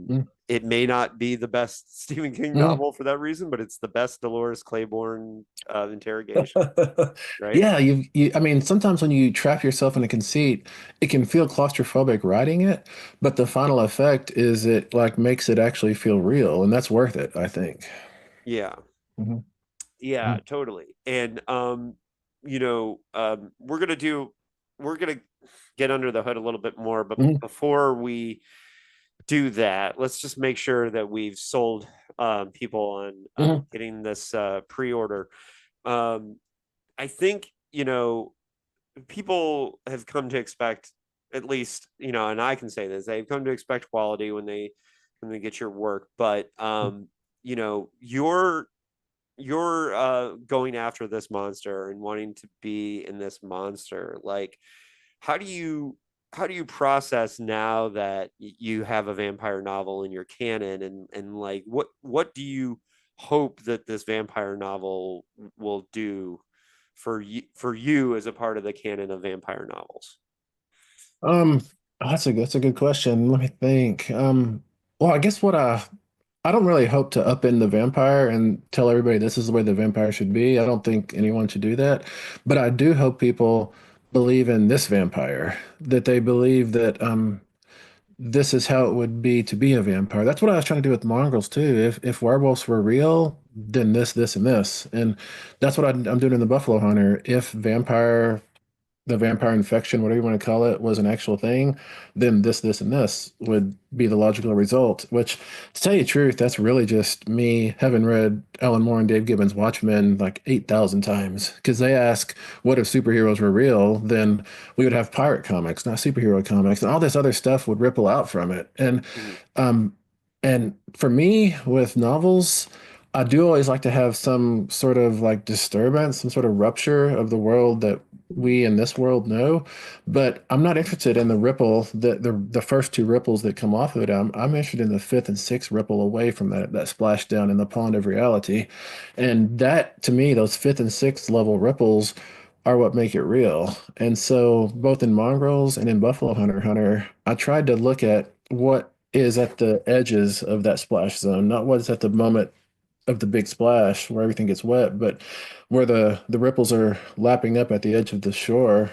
mm, it may not be the best Stephen King mm. novel for that reason, but it's the best Dolores Claiborne interrogation, right? Yeah, I mean, sometimes when you trap yourself in a conceit, it can feel claustrophobic writing it, but the final effect is it like makes it actually feel real, and that's worth it, I think. Yeah. Mhm, Yeah, mhm, totally. And we're gonna get under the hood a little bit more, but mhm, before we do that, let's just make sure that we've sold people on mhm, getting this pre-order. Um, I think people have come to expect at least, and I can say this, they've come to expect quality when they get your work. But you're going after this monster and wanting to be in this monster. Like, how do you how do you process now that you have a vampire novel in your canon, and like what do you hope that this vampire novel will do for you as a part of the canon of vampire novels? Um, that's a good question. Let me think. Well, I guess I don't really hope to upend the vampire and tell everybody this is the way the vampire should be. I don't think anyone should do that. But I do hope people believe in this vampire, that they believe that this is how it would be to be a vampire. That's what I was trying to do with mongrels too. If werewolves were real, then this, and this. And that's what I'm doing in the Buffalo Hunter. If the vampire infection, whatever you want to call it, was an actual thing, then this, and this would be the logical result. Which, to tell you the truth, that's really just me having read Alan Moore and Dave Gibbons' Watchmen like 8,000 times. Because they ask, what if superheroes were real? Then we would have pirate comics, not superhero comics, and all this other stuff would ripple out from it. Mhm. Um, and for me, with novels, I do always like to have some sort of like disturbance, some sort of rupture of the world that we in this world know. But I'm not interested in the ripple, the first two ripples that come off of it. I'm interested in the fifth and sixth ripple away from that splashdown in the pond of reality. And that, to me, those fifth and sixth level ripples are what make it real. And so both in Mongrels and in Buffalo Hunter, I tried to look at what is at the edges of that splash zone, not what's at the moment of the big splash where everything gets wet, but where the ripples are lapping up at the edge of the shore.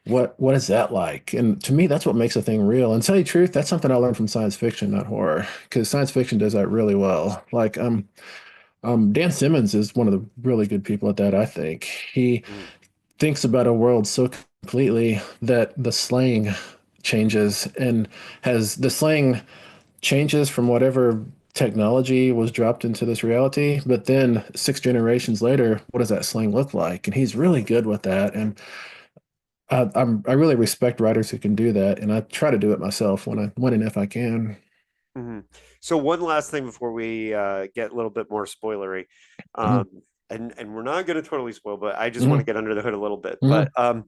What is that like? And to me, that's what makes a thing real. And to tell you the truth, that's something I learned from science fiction, not horror, because science fiction does that really well. Like Dan Simmons is one of the really good people at that, I think. He Mhm. thinks about a world so completely that the slang changes and has the slang changes from whatever technology was dropped into this reality. But then six generations later, what does that slang look like? And he's really good with that. And I really respect writers who can do that. And I try to do it myself when and if I can. Mhm. So one last thing before we get a little bit more spoilery, Mhm, and we're not going to totally spoil, but I just want to mhm, get under the hood a little bit. But mhm,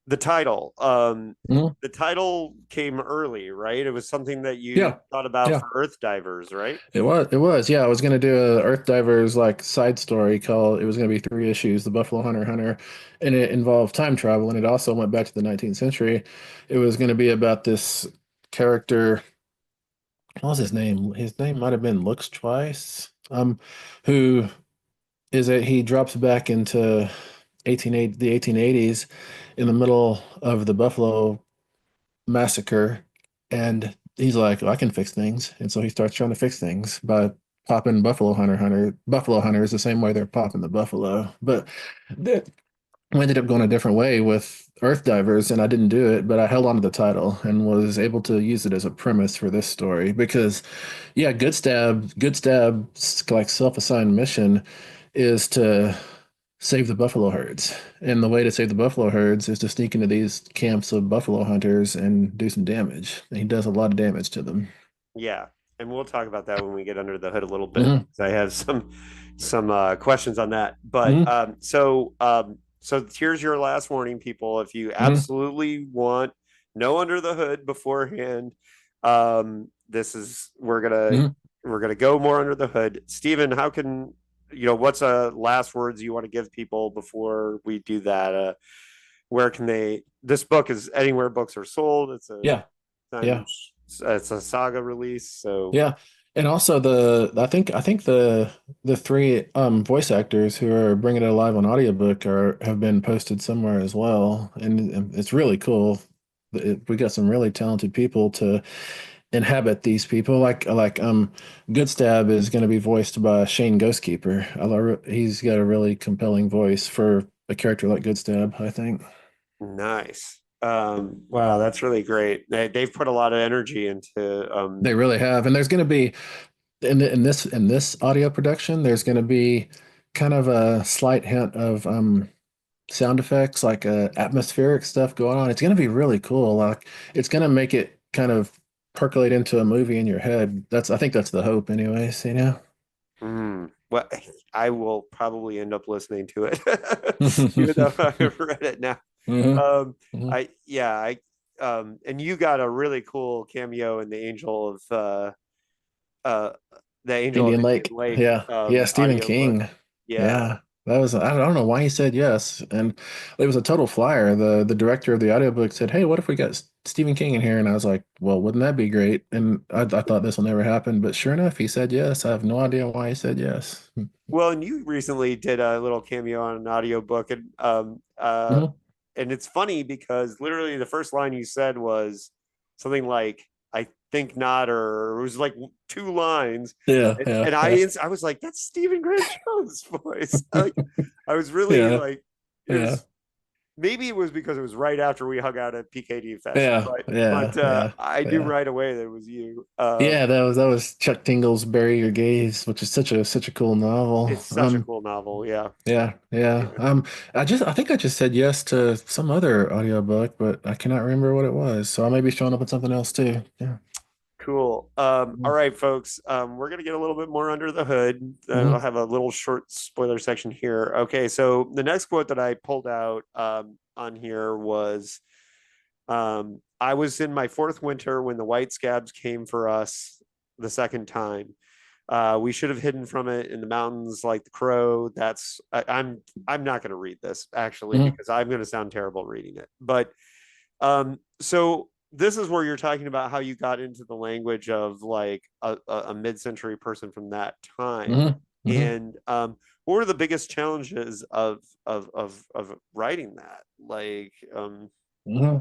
the title, mhm. the title came early, right? It was something that you Yeah. thought about Yeah. for Earth Divers, right? It was. Yeah, I was gonna do a Earth Divers like side story called it was gonna be three issues, the Buffalo Hunter, and it involved time travel, and it also went back to the 19th century. It was gonna be about this character. What was his name? His name might have been Looks Twice. Who is it? He drops back into 1880 the 1880s in the middle of the Buffalo massacre, and he's like, well, I can fix things, and so he starts trying to fix things by popping buffalo hunters the same way they're popping the buffalo. But th- we ended up going a different way with Earth Divers, and I didn't do it, but I held on to the title and was able to use it as a premise for this story because, yeah, Good Stab's like self-assigned mission is to save the buffalo herds. And the way to save the buffalo herds is to sneak into these camps of buffalo hunters and do some damage. And he does a lot of damage to them. Yeah, and we'll talk about that when we get under the hood a little bit. Hmm. I have some questions on that. But Hmm. so here's your last warning, people. If you Hmm. absolutely want no under the hood beforehand, this is Hmm. we're gonna go more under the hood. Stephen, how can what's last words you want to give people before we do that? Where can they? This book is anywhere books are sold. It's a Yeah. time Yeah. it's a saga release, so Yeah. And also I think the three voice actors who are bringing it alive on audiobook are have been posted somewhere as well. And it's really cool. We got some really talented people to inhabit these people. Like Good Stab is going to be voiced by Shane Ghostkeeper. He's got a really compelling voice for a character like Good Stab, I think. nice. Wow, that's really great. They've put a lot of energy into They really have. And there's going to be in this audio production, there's going to be kind of a slight hint of sound effects, like atmospheric stuff going on. It's going to be really cool. Like it's going to make it kind of percolate into a movie in your head. I think that's the hope anyways, you know? Well, I will probably end up listening to it, even though I've read it now. hmm Um, hmm and you got a really cool cameo in uh, the Angel of Indian Indian Lake. Lake, Yeah. Yeah, Stephen audiobook. King. Yeah. Yeah. That was I don't know why he said yes. And it was a total flyer. The director of the audiobook said, "Hey, what if we got Stephen King in here?" And I was like, "Well, wouldn't that be great?" And I thought this will never happen, but sure enough, he said yes. I have no idea why he said yes. Well, and you recently did a little cameo on an audiobook, Mhm. and it's funny because literally the first line you said was something like "I think not," or it was like two lines, Yeah, and, yeah, and yeah. I was like, "That's Stephen Grant Jones' voice." Like, I was really Yeah, like, it yeah, was maybe it was because it was right after we hung out at PKD Fest, yeah, but yeah, yeah, I knew yeah. right away that it was you. Yeah, that was Chuck Tingle's Bury Your Gaze, which is such a cool novel. It's such a cool novel, yeah, Yeah, yeah. yeah. I think I just said yes to some other audiobook, but I cannot remember what it was. So I may be showing up with something else too. Yeah. Cool. All right, folks. We're gonna get a little bit more under the hood. I'll Mm-hmm. have a little short spoiler section here. Okay, so the next quote that I pulled out on here was I was in my fourth winter when the white scabs came for us the second time. We should have hidden from it in the mountains like the crow. I'm not going to read this actually Mm-hmm. because I'm going to sound terrible reading it. But so this is where you're talking about how you got into the language of like a mid-century person from that time, Mm-hmm. Mm-hmm. and what were the biggest challenges of writing that? Like, Mm-hmm.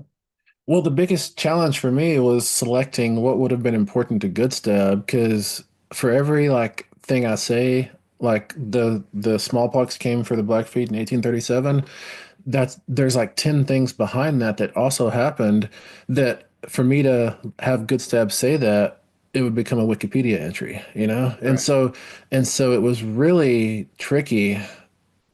Well, the biggest challenge for me was selecting what would have been important to Goodstab, because for every like thing I say, like the smallpox came for the Blackfeet in 1837, there's like 10 things behind that that also happened, that for me to have Goodstab say that, it would become a Wikipedia entry, you know? right? And so it was really tricky.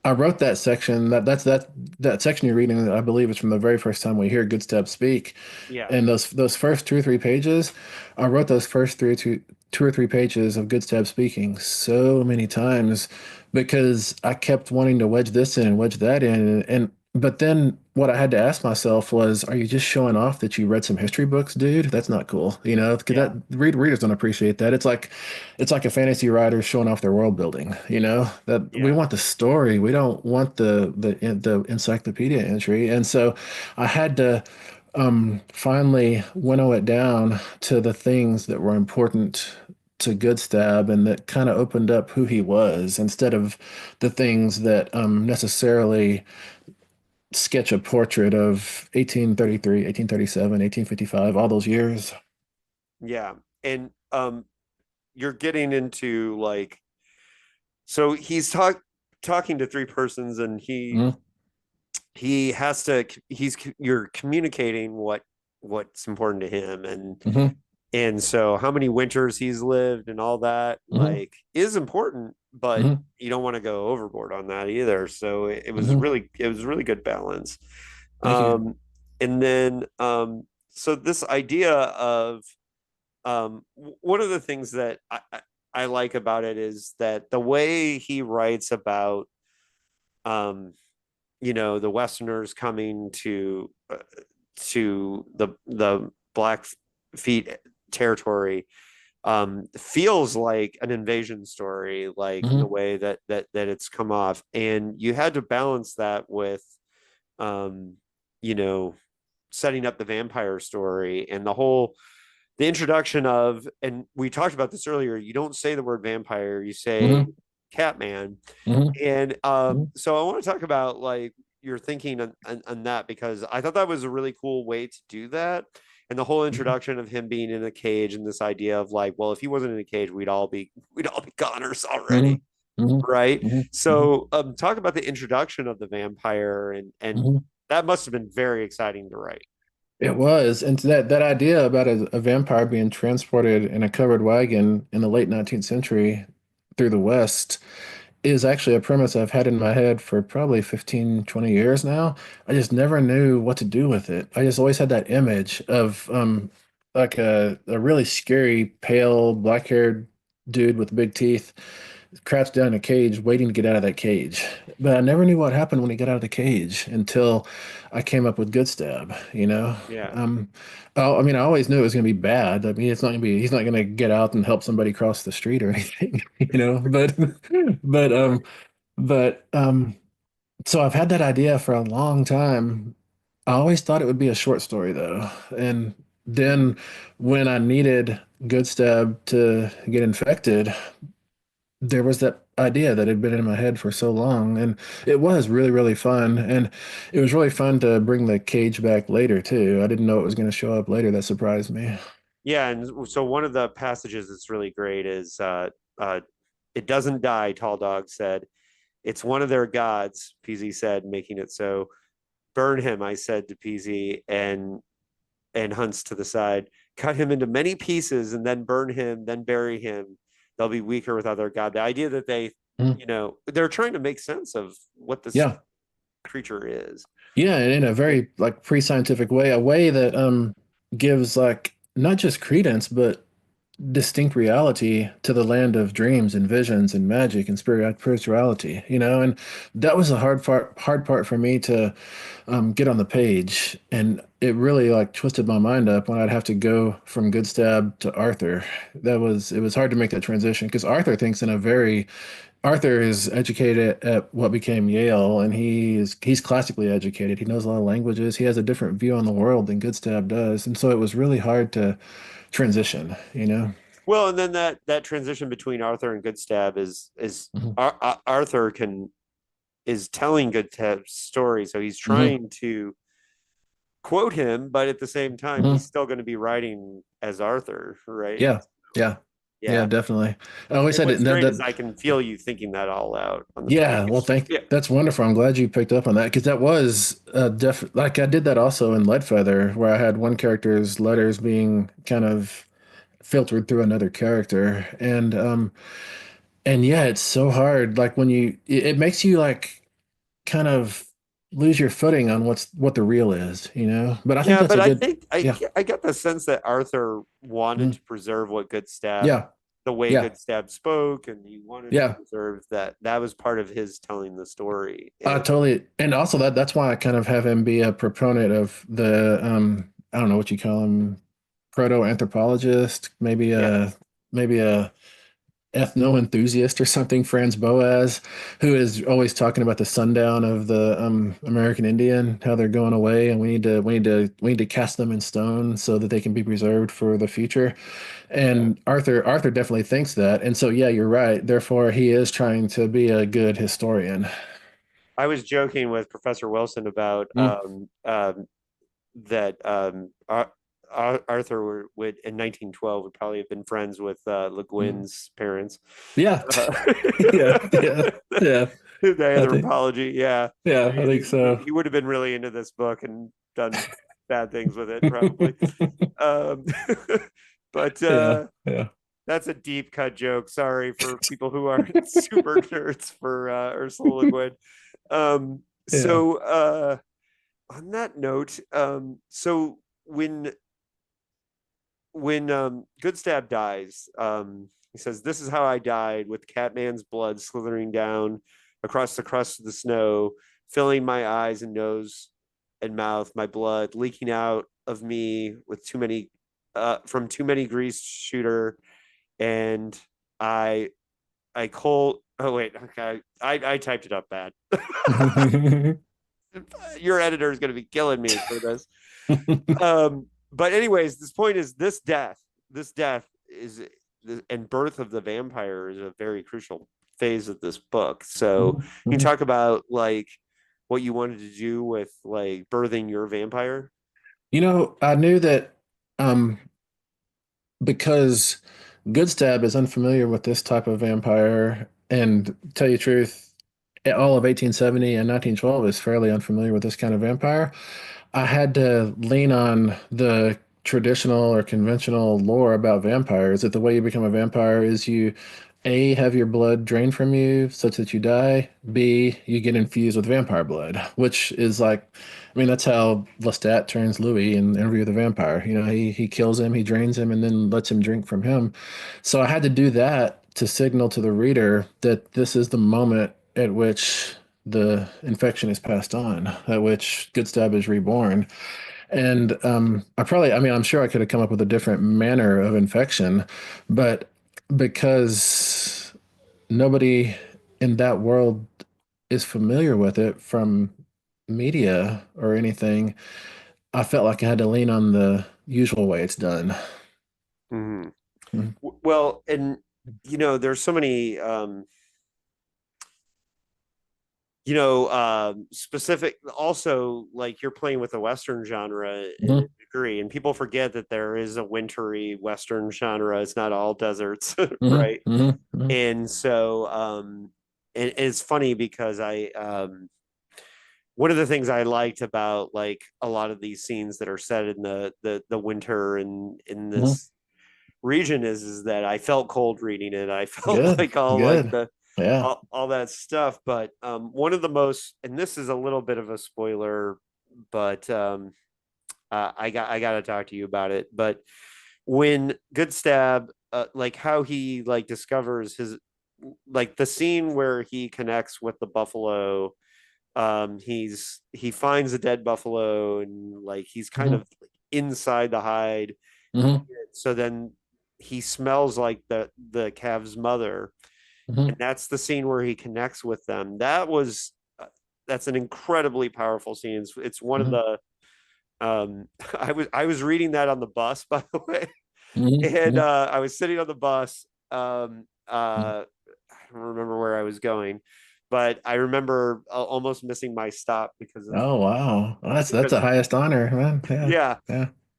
I wrote that section, that section you're reading, I believe is from the very first time we hear Goodstep speak. Yeah, And those first 2 or 3 pages, I wrote those first 2 or 3 pages of Goodstep speaking so many times because I kept wanting to wedge this in and wedge that in. And but then what I had to ask myself was, are you just showing off that you read some history books, dude? That's not cool, you know, because yeah, readers don't appreciate that. It's like a fantasy writer showing off their world building, you know, that we yeah, want the story. We don't want the encyclopedia entry. And so I had to finally winnow it down to the things that were important to Goodstab and that kind of opened up who he was, instead of the things that necessarily sketch a portrait of 1833, 1837, 1855, all those years. yeah. And you're getting into like, so talking to three persons, and Mm-hmm. he has to you're communicating what's important to him, Mm-hmm. and so how many winters he's lived and all that Mm-hmm. like is important, but Mm-hmm. you don't want to go overboard on that either. So Mm-hmm. it was really good balance. Thank you. um and then so this idea of one of the things that I like about it is that the way he writes about um the Westerners coming to the Blackfeet territory feels like an invasion story, like in the Mm-hmm. way that it's come off, and you had to balance that with um you know setting up the vampire story and the introduction of, and we talked about this earlier, you don't say the word vampire, you say Mm-hmm. Catman. Mm-hmm. And Mm-hmm. so I want to talk about like your thinking on that, because I thought that was a really cool way to do that. And the whole Mm-hmm. introduction of him being in a cage, and this idea of like, well, if he wasn't in a cage, we'd all be goners already, Mm-hmm. right? Mm-hmm. Mm-hmm. So talk about the introduction of the vampire, and Mm-hmm. that must have been very exciting to write. It was, and that idea about a vampire being transported in a covered wagon in the late 19th century through the West, is actually a premise I've had in my head for probably 15, 20 years now. I just never knew what to do with it. I just always had that image of like a really scary, pale, black-haired dude with big teeth crouched down in a cage waiting to get out of that cage. But I never knew what happened when he got out of the cage until I came up with Good Stab, you know? Yeah. Um, I mean, I always knew it was going to be bad. I mean, he's not going to get out and help somebody cross the street or anything, you know? But, um, but so I've had that idea for a long time. I always thought it would be a short story though. And then when I needed Good Stab to get infected, there was that idea that had been in my head for so long, and it was really, really fun. And it was really fun to bring the cage back later too. I didn't know it was going to show up later. That surprised me. Yeah, and so one of the passages that's really great is it doesn't die, Tall Dog said. It's one of their gods, PZ said, making it so. Burn him, I said to PZ, and Hunts to the side. Cut him into many pieces and then burn him, then bury him. They'll be weaker without their god. The idea that they, Mhm. they're trying to make sense of what this Yeah. creature is. Yeah, and in a very like pre-scientific way, a way that gives like not just credence, but distinct reality to the land of dreams and visions and magic and spirituality, you know, and that was a hard part for me to get on the page, and it really like twisted my mind up when I'd have to go from Good Stab to Arthur. It was hard to make that transition because Arthur is educated at what became Yale, and he's classically educated. He knows a lot of languages. He has a different view on the world than Good Stab does, and so it was really hard to transition, you know? Well, and then that transition between Arthur and Goodstab is Mhm. Arthur can is telling Goodstab's story, so he's Hmm. trying to quote him, but at the same time, he's Hmm. still going to be writing as Arthur, right? Yeah, yeah, yeah, Yeah. definitely. I always And said what's it great is that I can feel you thinking that all out on the yeah, well, page. Yeah. that's wonderful. I'm glad you picked up on that because that was like I did that also in Leadfeather, where I had one character's letters being kind of filtered through another character, and yeah, it's so hard. Like when it makes you like kind of lose your footing on what the real is, you know? But I think Yeah, that's but a I good, think I yeah, I got the sense that Arthur wanted mhm, to preserve what Goodstab, yeah, the way yeah, Goodstab spoke, and he wanted to yeah. preserve that was part of his telling the story. I And totally, and also that's why I kind of have him be a proponent of the I don't know what you call him, proto-anthropologist, yeah, maybe a ethno enthusiast or something, Franz Boas, who is always talking about the sundown of the American Indian, how they're going away, and we need to cast them in stone so that they can be preserved for the future. yeah. And Arthur definitely thinks that, and so yeah, you're right. Therefore, he is trying to be a good historian. I was joking with Professor Wilson about Mm, that Arthur would in 1912 would probably have been friends with Le mm. Guin's parents. Yeah, Uh, yeah, yeah, yeah. the I think, anthropology, yeah. yeah, I think so. He would have been really into this book and done bad things with it, probably. Um, but Yeah, yeah, that's a deep cut joke. Sorry for people who aren't super nerds for Ursula Le Guin. Um, yeah. so on that note, so when Goodstab dies, he says, "This is how I died, with Catman's blood slithering down across the crust of the snow, filling my eyes and nose and mouth, my blood leaking out of me with too many, from too many grease shooter, and I, I cold. Oh wait, okay, I typed it up bad. Your editor is going to be killing me for this." But anyways, this point is this death is and birth of the vampire is a very crucial phase of this book. So Mhm, can you mhm. talk about like what you wanted to do with like birthing your vampire? You know, I knew that um because Goodstab is unfamiliar with this type of vampire, and to tell you the truth, all of 1870 and 1912 is fairly unfamiliar with this kind of vampire. I had to lean on the traditional or conventional lore about vampires, that the way you become a vampire is A, have your blood drained from you such that you die. B, you get infused with vampire blood, which is like, I mean, that's how Lestat turns Louis in Interview with the Vampire. You know, he kills him, he drains him, and then lets him drink from him. So I had to do that to signal to the reader that this is the moment at which the infection is passed on, at which Goodstab is reborn. And I mean, I'm sure I could have come up with a different manner of infection, but because nobody in that world is familiar with it from media or anything, I felt like I had to lean on the usual way it's done. Mhm. Mhm. Well, and there's so many specific, also, like, you're playing with the Western genre in a Mhm. degree, and people forget that there is a wintry Western genre. It's not all deserts, Mhm. right? Mhm. Mhm. And so and it's funny because I one of the things I liked about, like, a lot of these scenes that are set in the winter and in Mhm. this region is that I felt cold reading it. I felt Good. like all, like, Good. the Yeah. all that stuff. But one of the most, and this is a little bit of a spoiler, but I got to talk to you about it. But when Goodstab, like, how he, like, discovers his, like, the scene where he connects with the buffalo, he finds a dead buffalo, and, like, he's kind Mhm. of inside the hide. Mhm. So then he smells like the calf's mother, and Mhm. that's the scene where he connects with them. That's an incredibly powerful scene. It's one of Mhm. the I was reading that on the bus, by the way. Mhm. And Mhm. I was sitting on the bus. Mhm. I don't remember where I was going, but I remember almost missing my stop because of Oh wow. Well, that's because the highest honor, man. Yeah. yeah.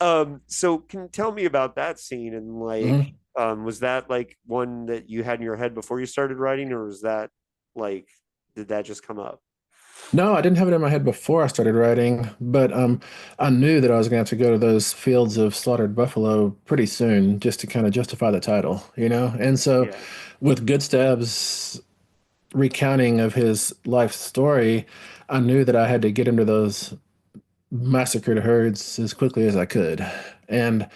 Yeah. So can you tell me about that scene, and, like, Mhm. was that, like, one that you had in your head before you started writing, or was that, like, did that just come up? No, I didn't have it in my head before I started writing, but I knew that I was going to have to go to those fields of slaughtered buffalo pretty soon just to kind of justify the title, you know? And so Yeah. with Goodstab's recounting of his life story, I knew that I had to get into those massacred herds as quickly as I could. And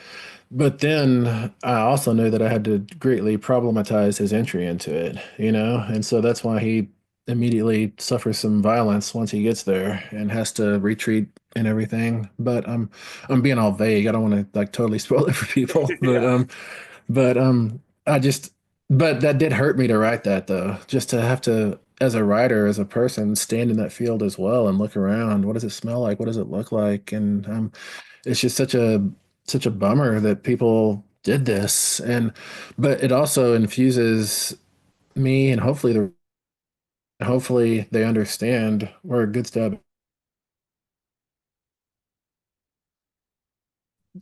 but then I also knew that I had to greatly problematize his entry into it, you know? And so that's why he immediately suffers some violence once he gets there and has to retreat and everything. But I'm being all vague. I don't want to like totally spoil it for people. But Yeah. I just but that did hurt me to write that though. Just to have to as a writer, as a person, stand in that field as well and look around. What does it smell like? What does it look like? And it's just such a bummer that people did this. And but it also infuses me and hopefully they understand where Good Stuff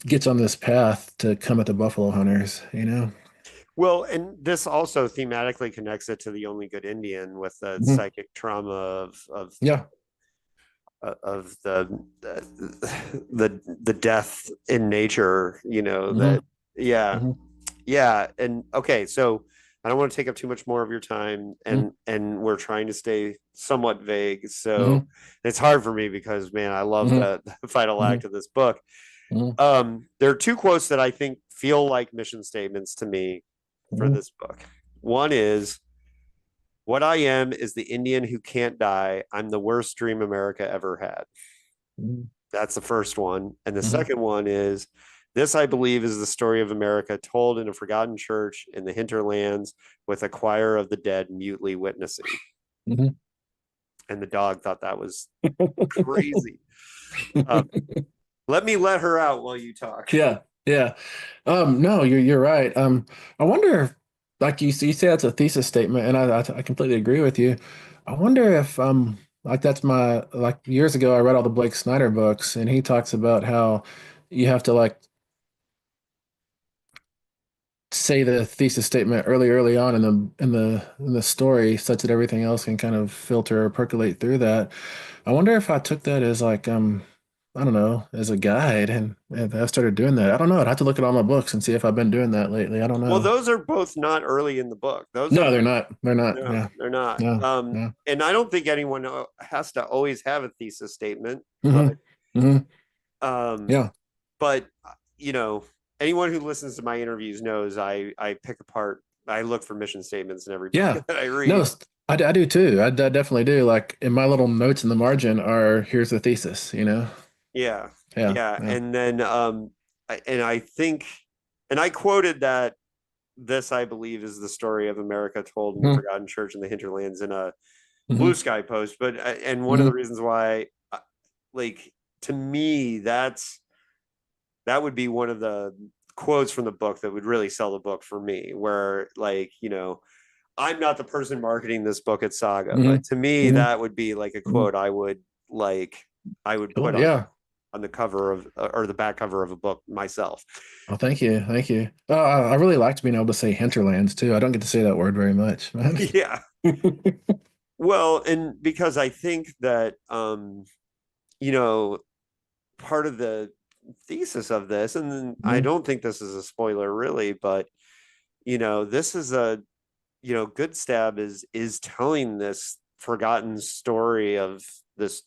gets on this path to come at the buffalo hunters, you know? Well, and this also thematically connects it to The Only Good Indian, with the Mhm. psychic trauma Yeah. of the death in nature, Hmm. that, yeah. Hmm. Yeah. And okay, so I don't want to take up too much more of your time, Hmm. and we're trying to stay somewhat vague. So Hmm. it's hard for me because, man, I love Hmm. the final Hmm. act of this book. Hmm. There are two quotes that I think feel like mission statements to me for Hmm. this book. One is, "What I am is the Indian who can't die. I'm the worst dream America ever had." That's the first one. And the Hmm. second one is, "This, I believe, is the story of America told in a forgotten church in the hinterlands with a choir of the dead mutely witnessing." Hmm. And the dog thought that was crazy. Um, let her out while you talk. Yeah, yeah. No, you're right. I wonder if, like you say that's a thesis statement, and I completely agree with you. I wonder if like that's my like years ago I read all the Blake Snyder books, and he talks about how you have to like say the thesis statement early on in the story, such that everything else can kind of filter or percolate through that. I wonder if I took that as like I don't know, as a guide, and I started doing that. I don't know. I'd have to look at all my books and see if I've been doing that lately. I don't Well, know. those are both not early in the book. Those are No, they're not. They're not. no, Yeah. they're not. No. No. And I don't think anyone has to always have a thesis statement, Hmm. Hmm. um, Yeah. but you know, anyone who listens to my interviews knows I pick apart. I look for mission statements in every book Yeah. that I No, read. I do too. I definitely do. Like in my little notes in the margin are here's the thesis, you know? Yeah, Yeah. yeah, Yeah. and then and I think, and I quoted that this I believe is the story of America told in the Hmm. Forgotten Church in the Hinterlands in a Blue Hmm. Sky post. But and one of the Hmm. reasons why, like to me, that would be one of the quotes from the book that would really sell the book for me. Where I'm not the person marketing this book at Saga, Hmm. but to me, Hmm. that would be like a Hmm. quote like I would put Cool. Yeah. on the cover of or the back cover of a book myself. Oh, thank you. Thank you. Oh, I really liked being able to say hinterlands too. I don't get to say that word very much, man. Yeah. Well, and because I think that you know, part of the thesis of this, and I Hmm. don't think this is a spoiler really, but this is Good Stab is telling this forgotten story of this,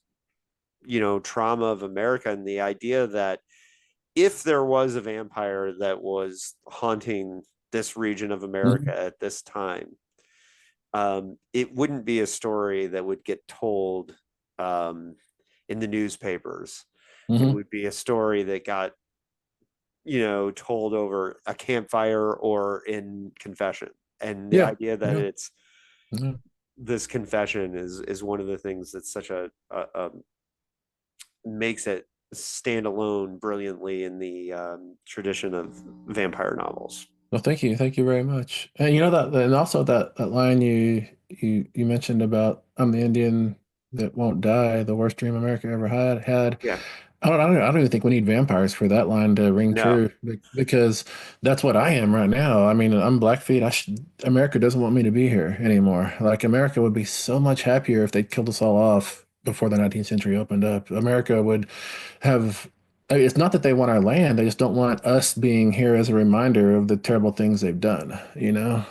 trauma of America, and the idea that if there was a vampire that was haunting this region of Hmm. America at this time, it wouldn't be a story that would get told um, in the newspapers. It Hmm. would be a story that got, told over a campfire or in confession. And the Yeah. idea that Yeah. it's Yeah. this confession is one of the things that's such a makes it stand alone brilliantly in the tradition of vampire novels. Well, thank you. Thank you very much. And you know that, and also that line you mentioned about I'm the Indian that won't die, the worst dream America ever had. Yeah. I don't even think we need vampires for that line to ring No. true because that's what I am right now. I mean, I'm Blackfeet. America doesn't want me to be here anymore. Like America would be so much happier if they killed us all off before the 19th century opened up. America would have. I mean, it's not that they want our land; they just don't want us being here as a reminder of the terrible things they've done. You know,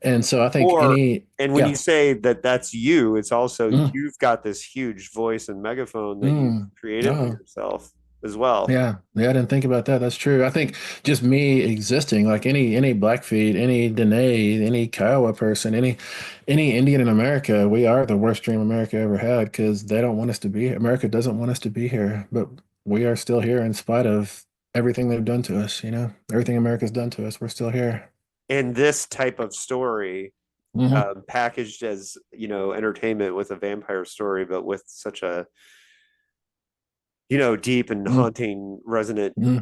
and so I think Or any and when you yeah. say that that's you, it's also Mm, you've got this huge voice and megaphone that you've mm, created for no. yourself as well. Yeah, yeah, I didn't think about that. That's true. I think just me existing, like any Blackfeet, any Dene, any Kiowa person, any Indian in America, we are the worst dream America ever had because they don't want us to be here. America doesn't want us to be here, but we are still here in spite of everything they've done to us, you know, everything America's done to us, we're still here. And this type of story, Hmm. packaged as entertainment with a vampire story, but with such a deep and Hmm. haunting, resonant Hmm.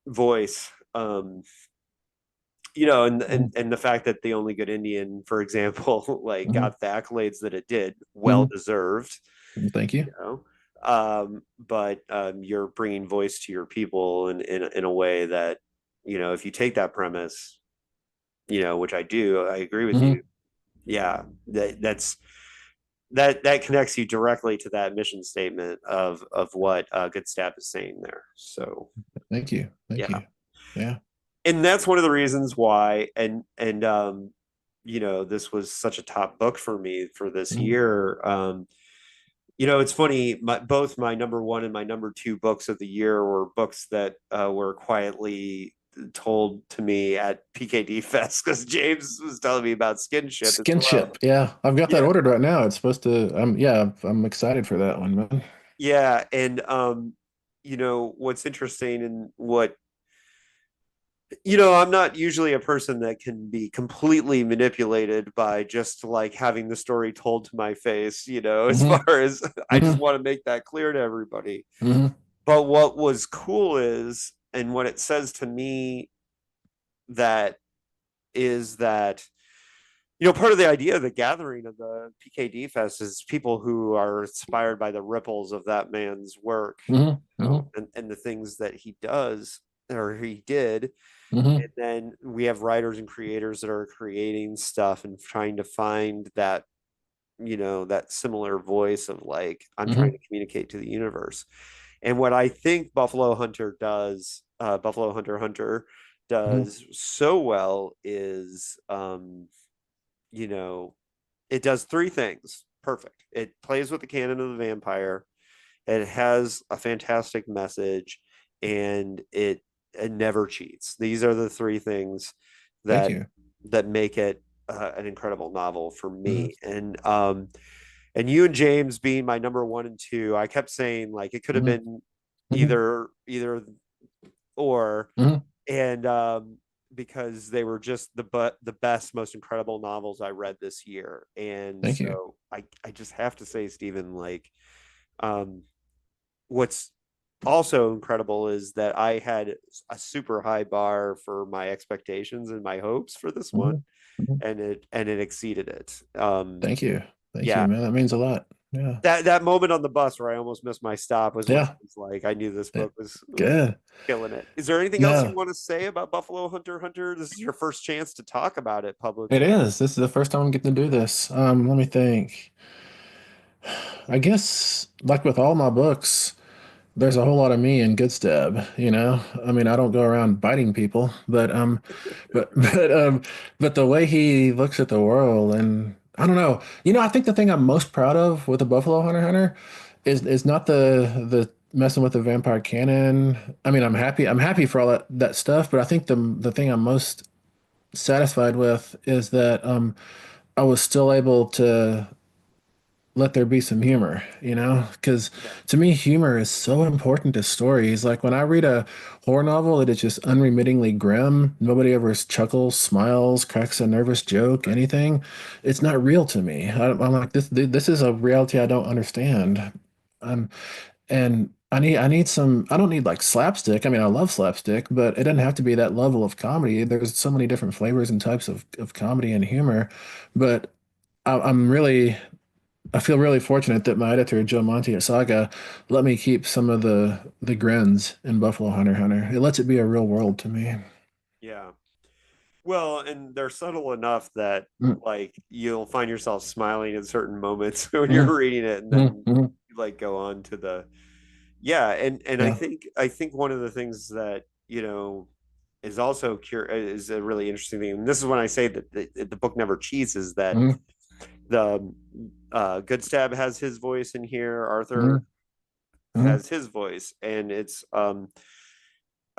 voice. And, Hmm. and the fact that the Only Good Indian, for example, like Hmm. got the accolades that it did, well Hmm. deserved. Thank you. You know, but you're bringing voice to your people in a way that if you take that premise, which I do, I agree with Hmm. you. Yeah, that connects you directly to that mission statement of what Good Stab is saying there. So Thank you. Thank yeah, you. Yeah. and that's one of the reasons why, and this was such a top book for me for this Hmm. year. It's funny. Both my number one and my number two books of the year were books that were quietly told to me at PKD Fest because James was telling me about Skinship as well. Skinship. Yeah, I've got that Yeah, ordered right now. It's supposed to. Yeah, I'm excited for that one, man. yeah, and what's interesting and what I'm not usually a person that can be completely manipulated by just like having the story told to my face, as Hmm. far as I just Hmm. want to make that clear to everybody. Hmm. But what was cool is, and what it says to me, that is that, part of the idea of the gathering of the PKD Fest is people who are inspired by the ripples of that man's work, Hmm. Hmm. and the things that he does or he did. Hmm. And then we have writers and creators that are creating stuff and trying to find that that similar voice of like, I'm trying Hmm. to communicate to the universe. And what I think Buffalo Hunter does, Buffalo Hunter Hunter Hmm. does so well is, you know, it does three things perfect. It plays with the canon of the vampire. It has a fantastic message, and it never cheats. These are the three things Thank that you. make it an incredible novel for Hmm. me. And you and James being my number one and two, I kept saying like it could have Hmm. been Hmm. either or, Hmm. and because they were just the best, most incredible novels I read this year. And Thank you. so I just have to say, Stephen, like, um, what's also incredible is that I had a super high bar for my expectations and my hopes for this one, Hmm. Hmm. and it exceeded it. Thank you. Thank you, Yeah, man. That means a lot. Yeah. that moment on the bus where I almost missed my stop was when I Yeah. was like, I knew this Yeah. book was Good. killing it. Is there anything else you No, want to say about Buffalo Hunter Hunter? This is your first chance to talk about it it publicly. is. This is the first time I'm getting to do this. Let me think. I guess, like with all my books, there's a whole lot of me in Good Stab, you know? I mean, I don't go around biting people, but but the way he looks at the world, and I don't know. I think the thing I'm most proud of with the Buffalo Hunter is not the messing with the vampire canon. I mean, I'm happy for all that stuff, but I think the thing I'm most satisfied with is that I was still able to let there be some humor, because Yeah, to me, humor is so important to stories. Like when I read a horror novel that is just unremittingly grim, nobody ever chuckles, smiles, cracks a nervous joke, right. anything. It's not real to me. I'm like, this is a reality I don't understand. Um, and I need some, I don't need like slapstick. I mean, I love slapstick, but it doesn't have to be that level of comedy. There's so many different flavors and types of comedy and humor. But I feel really fortunate that my editor, Joe Monty at Saga, let me keep some of the grins in Buffalo Hunter Hunter. It lets it be a real world to me. Yeah. Well, and they're subtle enough that Mm. like you'll find yourself smiling in certain moments when Mhm. you're reading it, and Mhm. then Mhm. you like go on to the yeah, and I Yeah. think one of the things that is also is a really interesting thing, and this is when I say that the book never cheats, is that Mhm. the Good Stab has his voice in here, Arthur Mhm. Mhm. has his voice, and it's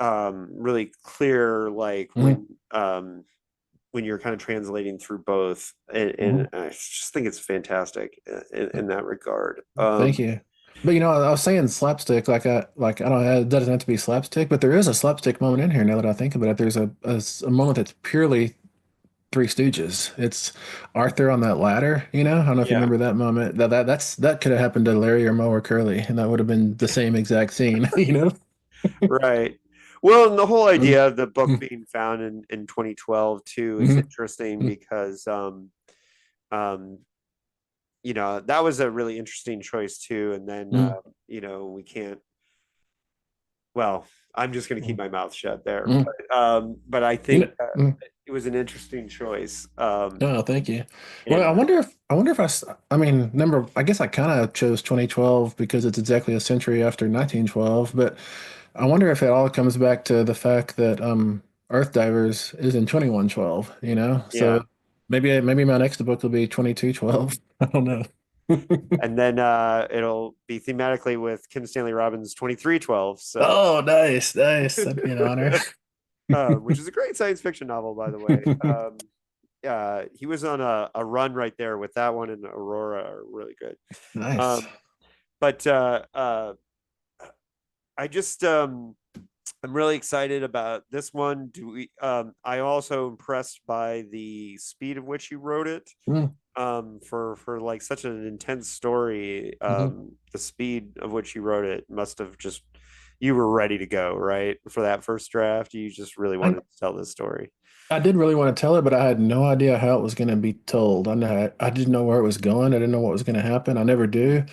really clear like Mhm. when you're kind of translating through both, and Mhm. I just think it's fantastic in that regard. Thank you. But I was saying slapstick, I don't know, it doesn't have to be slapstick, but there is a slapstick moment in here now that I think about it. There's a moment that's purely Three Stooges. It's Arthur on that ladder, I don't know if you Yeah, remember that moment. That could have happened to Larry or Moe or Curly, and that would have been the same exact scene, right. Well, and the whole Mm. idea of the book Mm. being found in 2012 too is Mhm. interesting Mm. because um that was a really interesting choice too. And then Mm. we can't. Well, I'm just going to keep Mm. my mouth shut there. Mm. But I You think know, mm. it was an interesting choice. Oh, thank you. Well, And I wonder if I mean, number, I guess I kind of chose 2012 because it's exactly a century after 1912, but I wonder if it all comes back to the fact that Earth Divers is in 2112, So yeah, maybe my next book will be 2212. I don't know. and then it'll be thematically with Kim Stanley Robbins' 2312. So Oh, nice, nice. That'd be an honor. which is a great science fiction novel, by the way. He was on a run right there with that one, and Aurora are really good. Nice. Um, but I just I'm really excited about this one. I also impressed by the speed of which you wrote it. Mm. For like such an intense story, Mhm. the speed of which you wrote it must have just you were ready to go, right? For that first draft, you just really I wanted to tell this story. I did really want to tell it, but I had no idea how it was going to be told. I didn't know where it was going. I didn't know what was going to happen. I never do.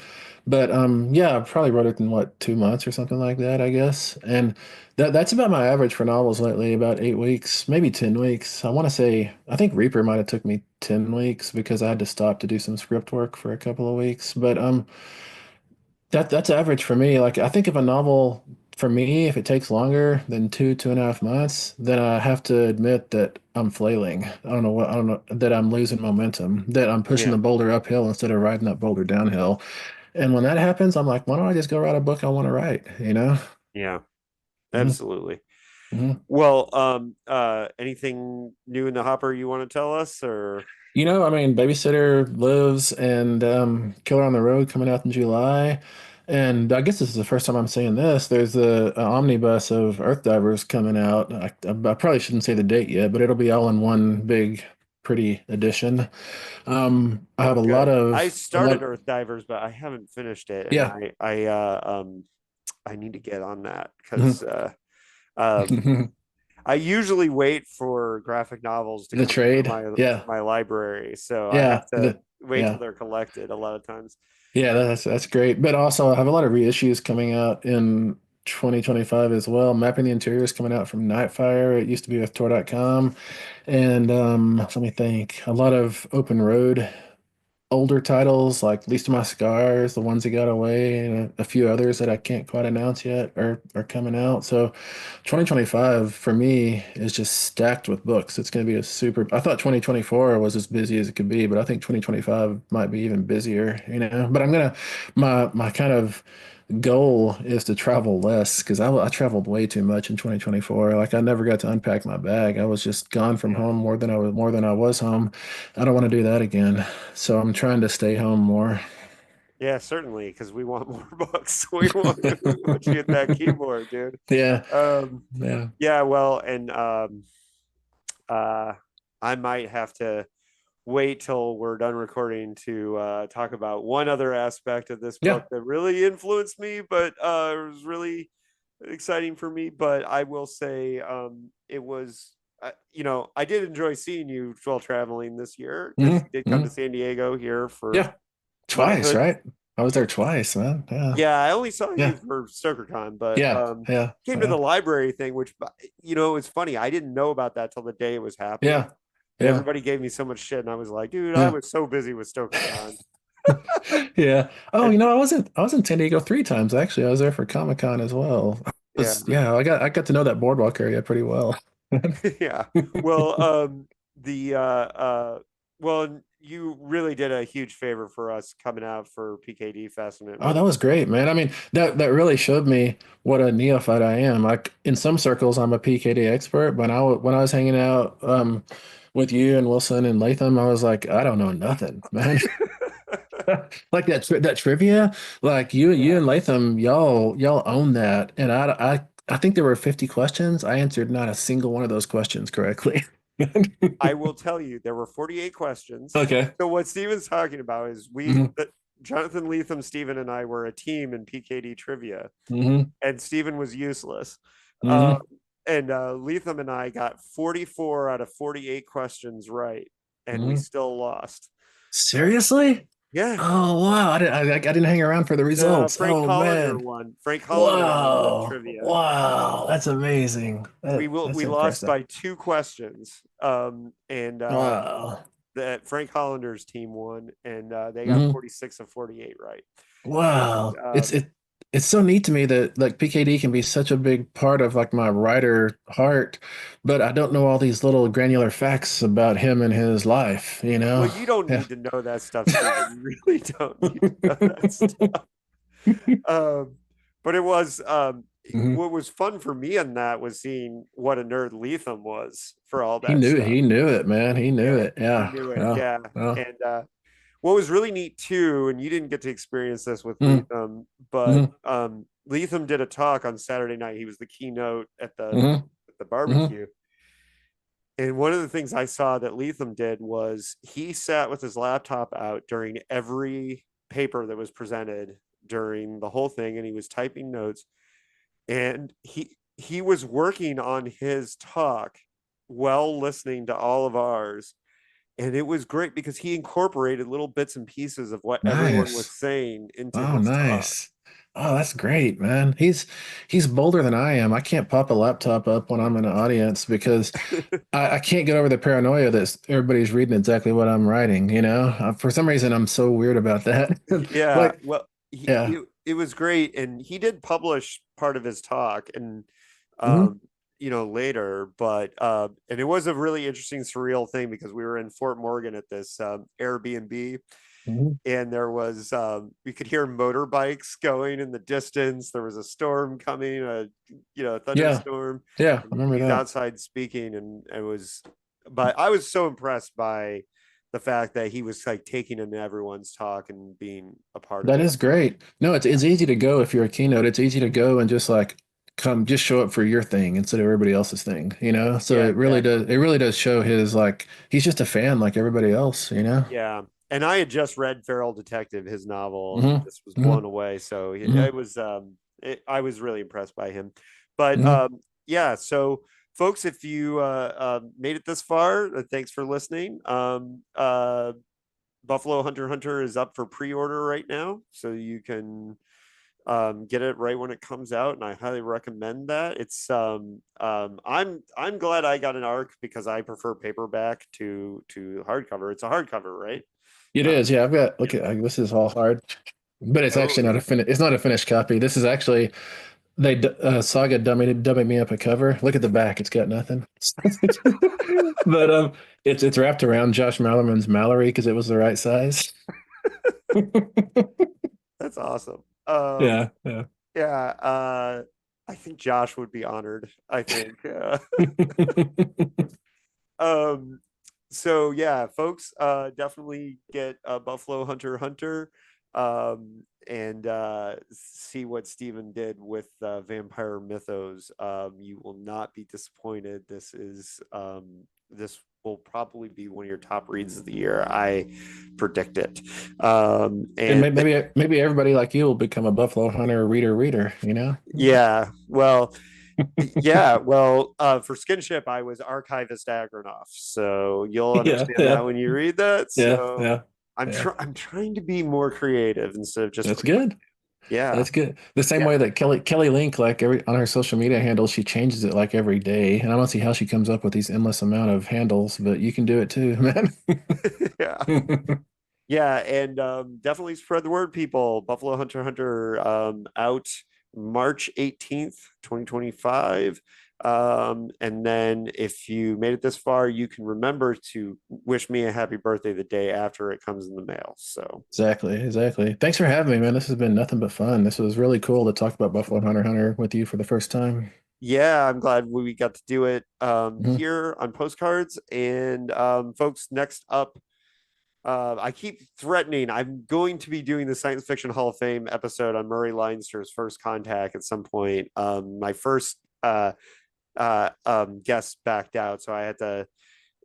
But yeah, I probably wrote it in what, 2 months or something like that, I guess. And that's about my average for novels lately, about 8 weeks, maybe 10 weeks. I want to say, I think Reaper might have took me 10 weeks because I had to stop to do some script work for a couple of weeks. But that's average for me. Like I think if a novel for me, if it takes longer than 2.5 months, then I have to admit that I'm flailing. I don't know, that I'm losing momentum, that I'm pushing Yeah, the boulder uphill instead of riding that boulder downhill. And when that happens, I'm like, why don't I just go write a book I want to write, you know? yeah, Hmm. absolutely. Hmm. Well, anything new in the hopper you want to tell us, or I mean, Babysitter Lives and Killer on the Road coming out in July. And I guess this is the first time I'm saying this. There's a omnibus of Earthdivers coming out. I probably shouldn't say the date yet, but it'll be all in one big, pretty edition. I oh, have good. I a started lot, Earth Divers, but I haven't finished it, and yeah. I need to get on that because Mhm. um, I usually wait for graphic novels to The come through trade, yeah, my library, so I have yeah, to wait till yeah. they're collected a lot of times. Yeah, that's great. But also, I have a lot of reissues coming out in 2025 as well. Mapping the Interior is coming out from Nightfire. It used to be with Tor.com. And let me think. A lot of open road older titles like Least of My Scars, The Ones That Got Away, and a few others that I can't quite announce yet are coming out. So 2025 for me is just stacked with books. It's going to be a super. I thought 2024 was as busy as it could be, but I think 2025 might be even busier, But my kind of goal is to travel less because I traveled way too much in 2024. Like I never got to unpack my bag. I was just gone from Yeah, home more than I was home. I don't want to do that again. So I'm trying to stay home more. yeah, certainly, because we want more books. We want you at that keyboard, dude. Yeah, Um, yeah, yeah, well, and uh, I might have to wait till we're done recording to talk about one other aspect of this book yeah. that really influenced me, but it was really exciting for me. But I will say it was, I did enjoy seeing you while traveling this year because Hmm. you did come to Hmm. San Diego here for Yeah, twice, Knighthood. right? I was there twice, man. Yeah, Yeah, I only saw you yeah, for StokerCon, but yeah, yeah, came to yeah, the library thing, which it's funny. I didn't know about that till the day it was happening, yeah, and yeah, everybody gave me so much shit, and I was like, dude, I yeah. was so busy with StokerCon. Yeah. Oh, And I was in San Diego 3 times actually. I was there for Comic-Con as well. yeah, Yeah, I got to know that boardwalk area pretty well. yeah. Well, the well, you really did a huge favor for us coming out for PKD Fest, and it Oh, was that was great, man. I mean, that really showed me what a neophyte I am. Like in some circles, I'm a PKD expert, but when I was hanging out with you and Wilson and Latham, I was like, I don't know nothing, man. Like that trivia, like you yeah. and Latham, y'all own that. And I think there were 50 questions. I answered not a single one of those questions correctly. I will tell you, there were 48 questions. Okay. So what Steven's talking about is Hmm. Jonathan Lethem, Steven, and I were a team in PKD trivia, Hmm. and Steven was useless. Uh, Hmm. and Lethem and I got 44 out of 48 questions right, and we Hmm. still lost. Uh, Seriously? yeah, Oh wow. I didn't hang around for the results. Frank Oh Hollander man. won. Frank Hollander won the Wow. trivia. Wow. That's amazing. That's We lost impressive. by 2 questions, and Wow. that Frank Hollander's team won, and they got Hmm. 46 of 48 right. And Wow. It's so neat to me that like PKD can be such a big part of like my writer heart, but I don't know all these little granular facts about him and his life, you well, know? you don't Yeah. need to know that stuff, Steven. You really don't need to know that stuff. Um, but it was Mhm. what was fun for me in that was seeing what a nerd Lethem was for all that stuff. He knew it, man. He knew Yeah, it. he Yeah. knew it. Yeah. Yeah, Yeah. and what was really neat too, and you didn't get to experience this with Mm-hmm. Lethem, but Mm-hmm. Lethem did a talk on Saturday night. He was the keynote Mm-hmm. at the Mm-hmm. barbecue. And one of the things I saw that Lethem did was he sat with his laptop out during every paper that was presented during the whole thing, and he was typing notes. And he was working on his talk while listening to all of ours, and it was great because he incorporated little bits and pieces of what everyone was Nice. saying into Oh, his talk. nice. Oh, that's great, man. He's bolder than I am. I can't pop a laptop up when I'm in an audience because I can't get over the paranoia that everybody's reading exactly what I'm writing, you know? For some reason, I'm so weird about that. Yeah, Like, well, yeah. it was great, and he did publish part of his talk, and Hmm. um, later, but and it was a really interesting, surreal thing because we were in Fort Morgan at this Airbnb, Hmm. and there was we could hear motorbikes going in the distance. There was a storm coming, a Yeah. thunderstorm, Yeah. I and remember he's that. outside speaking, and it was, but I was so impressed by the fact that he was like taking in everyone's talk and being a part of That it. is So great. No, it's easy to go if you're a keynote. It's easy to go and just like come just show up for your thing instead of everybody else's thing, you know? So yeah, it exactly. really does show his like he's just a fan like everybody else, you know? Yeah. And I had just read Feral Detective, his novel, and Hmm. just was Hmm. blown away. So Hmm. it was I was really impressed by him. But Hmm. yeah, so folks, if you made it this far, thanks for listening. Buffalo Hunter Hunter is up for pre-order right now, so you can get it right when it comes out, and I highly recommend that. It's I'm glad I got an ARC because I prefer paperback to hardcover. It's a hardcover, right? It Uh, is. Yeah, I've got yeah. look at this is all hard, but it's Oh actually not yeah. a it's not a finished copy. This is actually Saga dummy me up a cover. Look at the back; it's got nothing. But it's wrapped around Josh Malerman's Mallory because it was the right size. That's awesome. Yeah, yeah. Yeah. I think Josh would be honored. I think. Um, so yeah, folks, definitely get Buffalo Hunter Hunter, and see what Steven did with Vampire Mythos. You will not be disappointed. This will probably be one of your top reads of the year. I predict it. And And maybe everybody like you will become a Buffalo Hunter reader, you know? yeah, well, yeah, well, for Skinship, I was archivist Agranoff, so you'll Yeah, understand yeah, that when you read that. yeah, So yeah, yeah. I'm trying to be more creative instead of just That's putting my good. yeah, That's good. The same yeah. way that Kelly Link, like every on her social media handles, she changes it like every day. And I don't see how she comes up with these endless amount of handles, but you can do it too, man. Yeah. Yeah, and definitely spread the word, people. Buffalo Hunter Hunter out March 18th, 2025. And then if you made it this far, you can remember to wish me a happy birthday the day after it comes in the mail. So Exactly, exactly. Thanks for having me, man. This has been nothing but fun. This was really cool to talk about Buffalo Hunter with you for the first time. yeah, I'm glad we got to do it Mhm. here on postcards. And folks, next up, I keep threatening I'm going to be doing the Science Fiction Hall of Fame episode on Murray Leinster's First Contact at some point. My first guest backed out, so I had to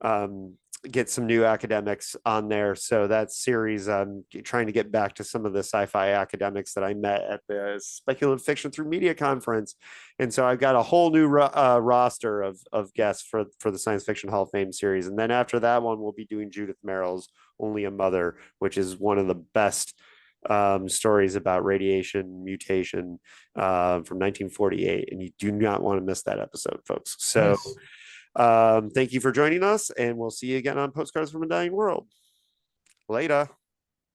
um, get some new academics on there. So that series, I'm trying to get back to some of the sci-fi academics that I met at the Speculative Fiction Through Media conference, and so I've got a whole new roster of guests for the Science Fiction Hall of Fame series. And then after that one, we'll be doing Judith Merrill's Only a Mother, which is one of the best stories about radiation mutation from 1948, and you do not want to miss that episode, folks. So Nice. thank you for joining us, and we'll see you again on Postcards from a Dying World. Later.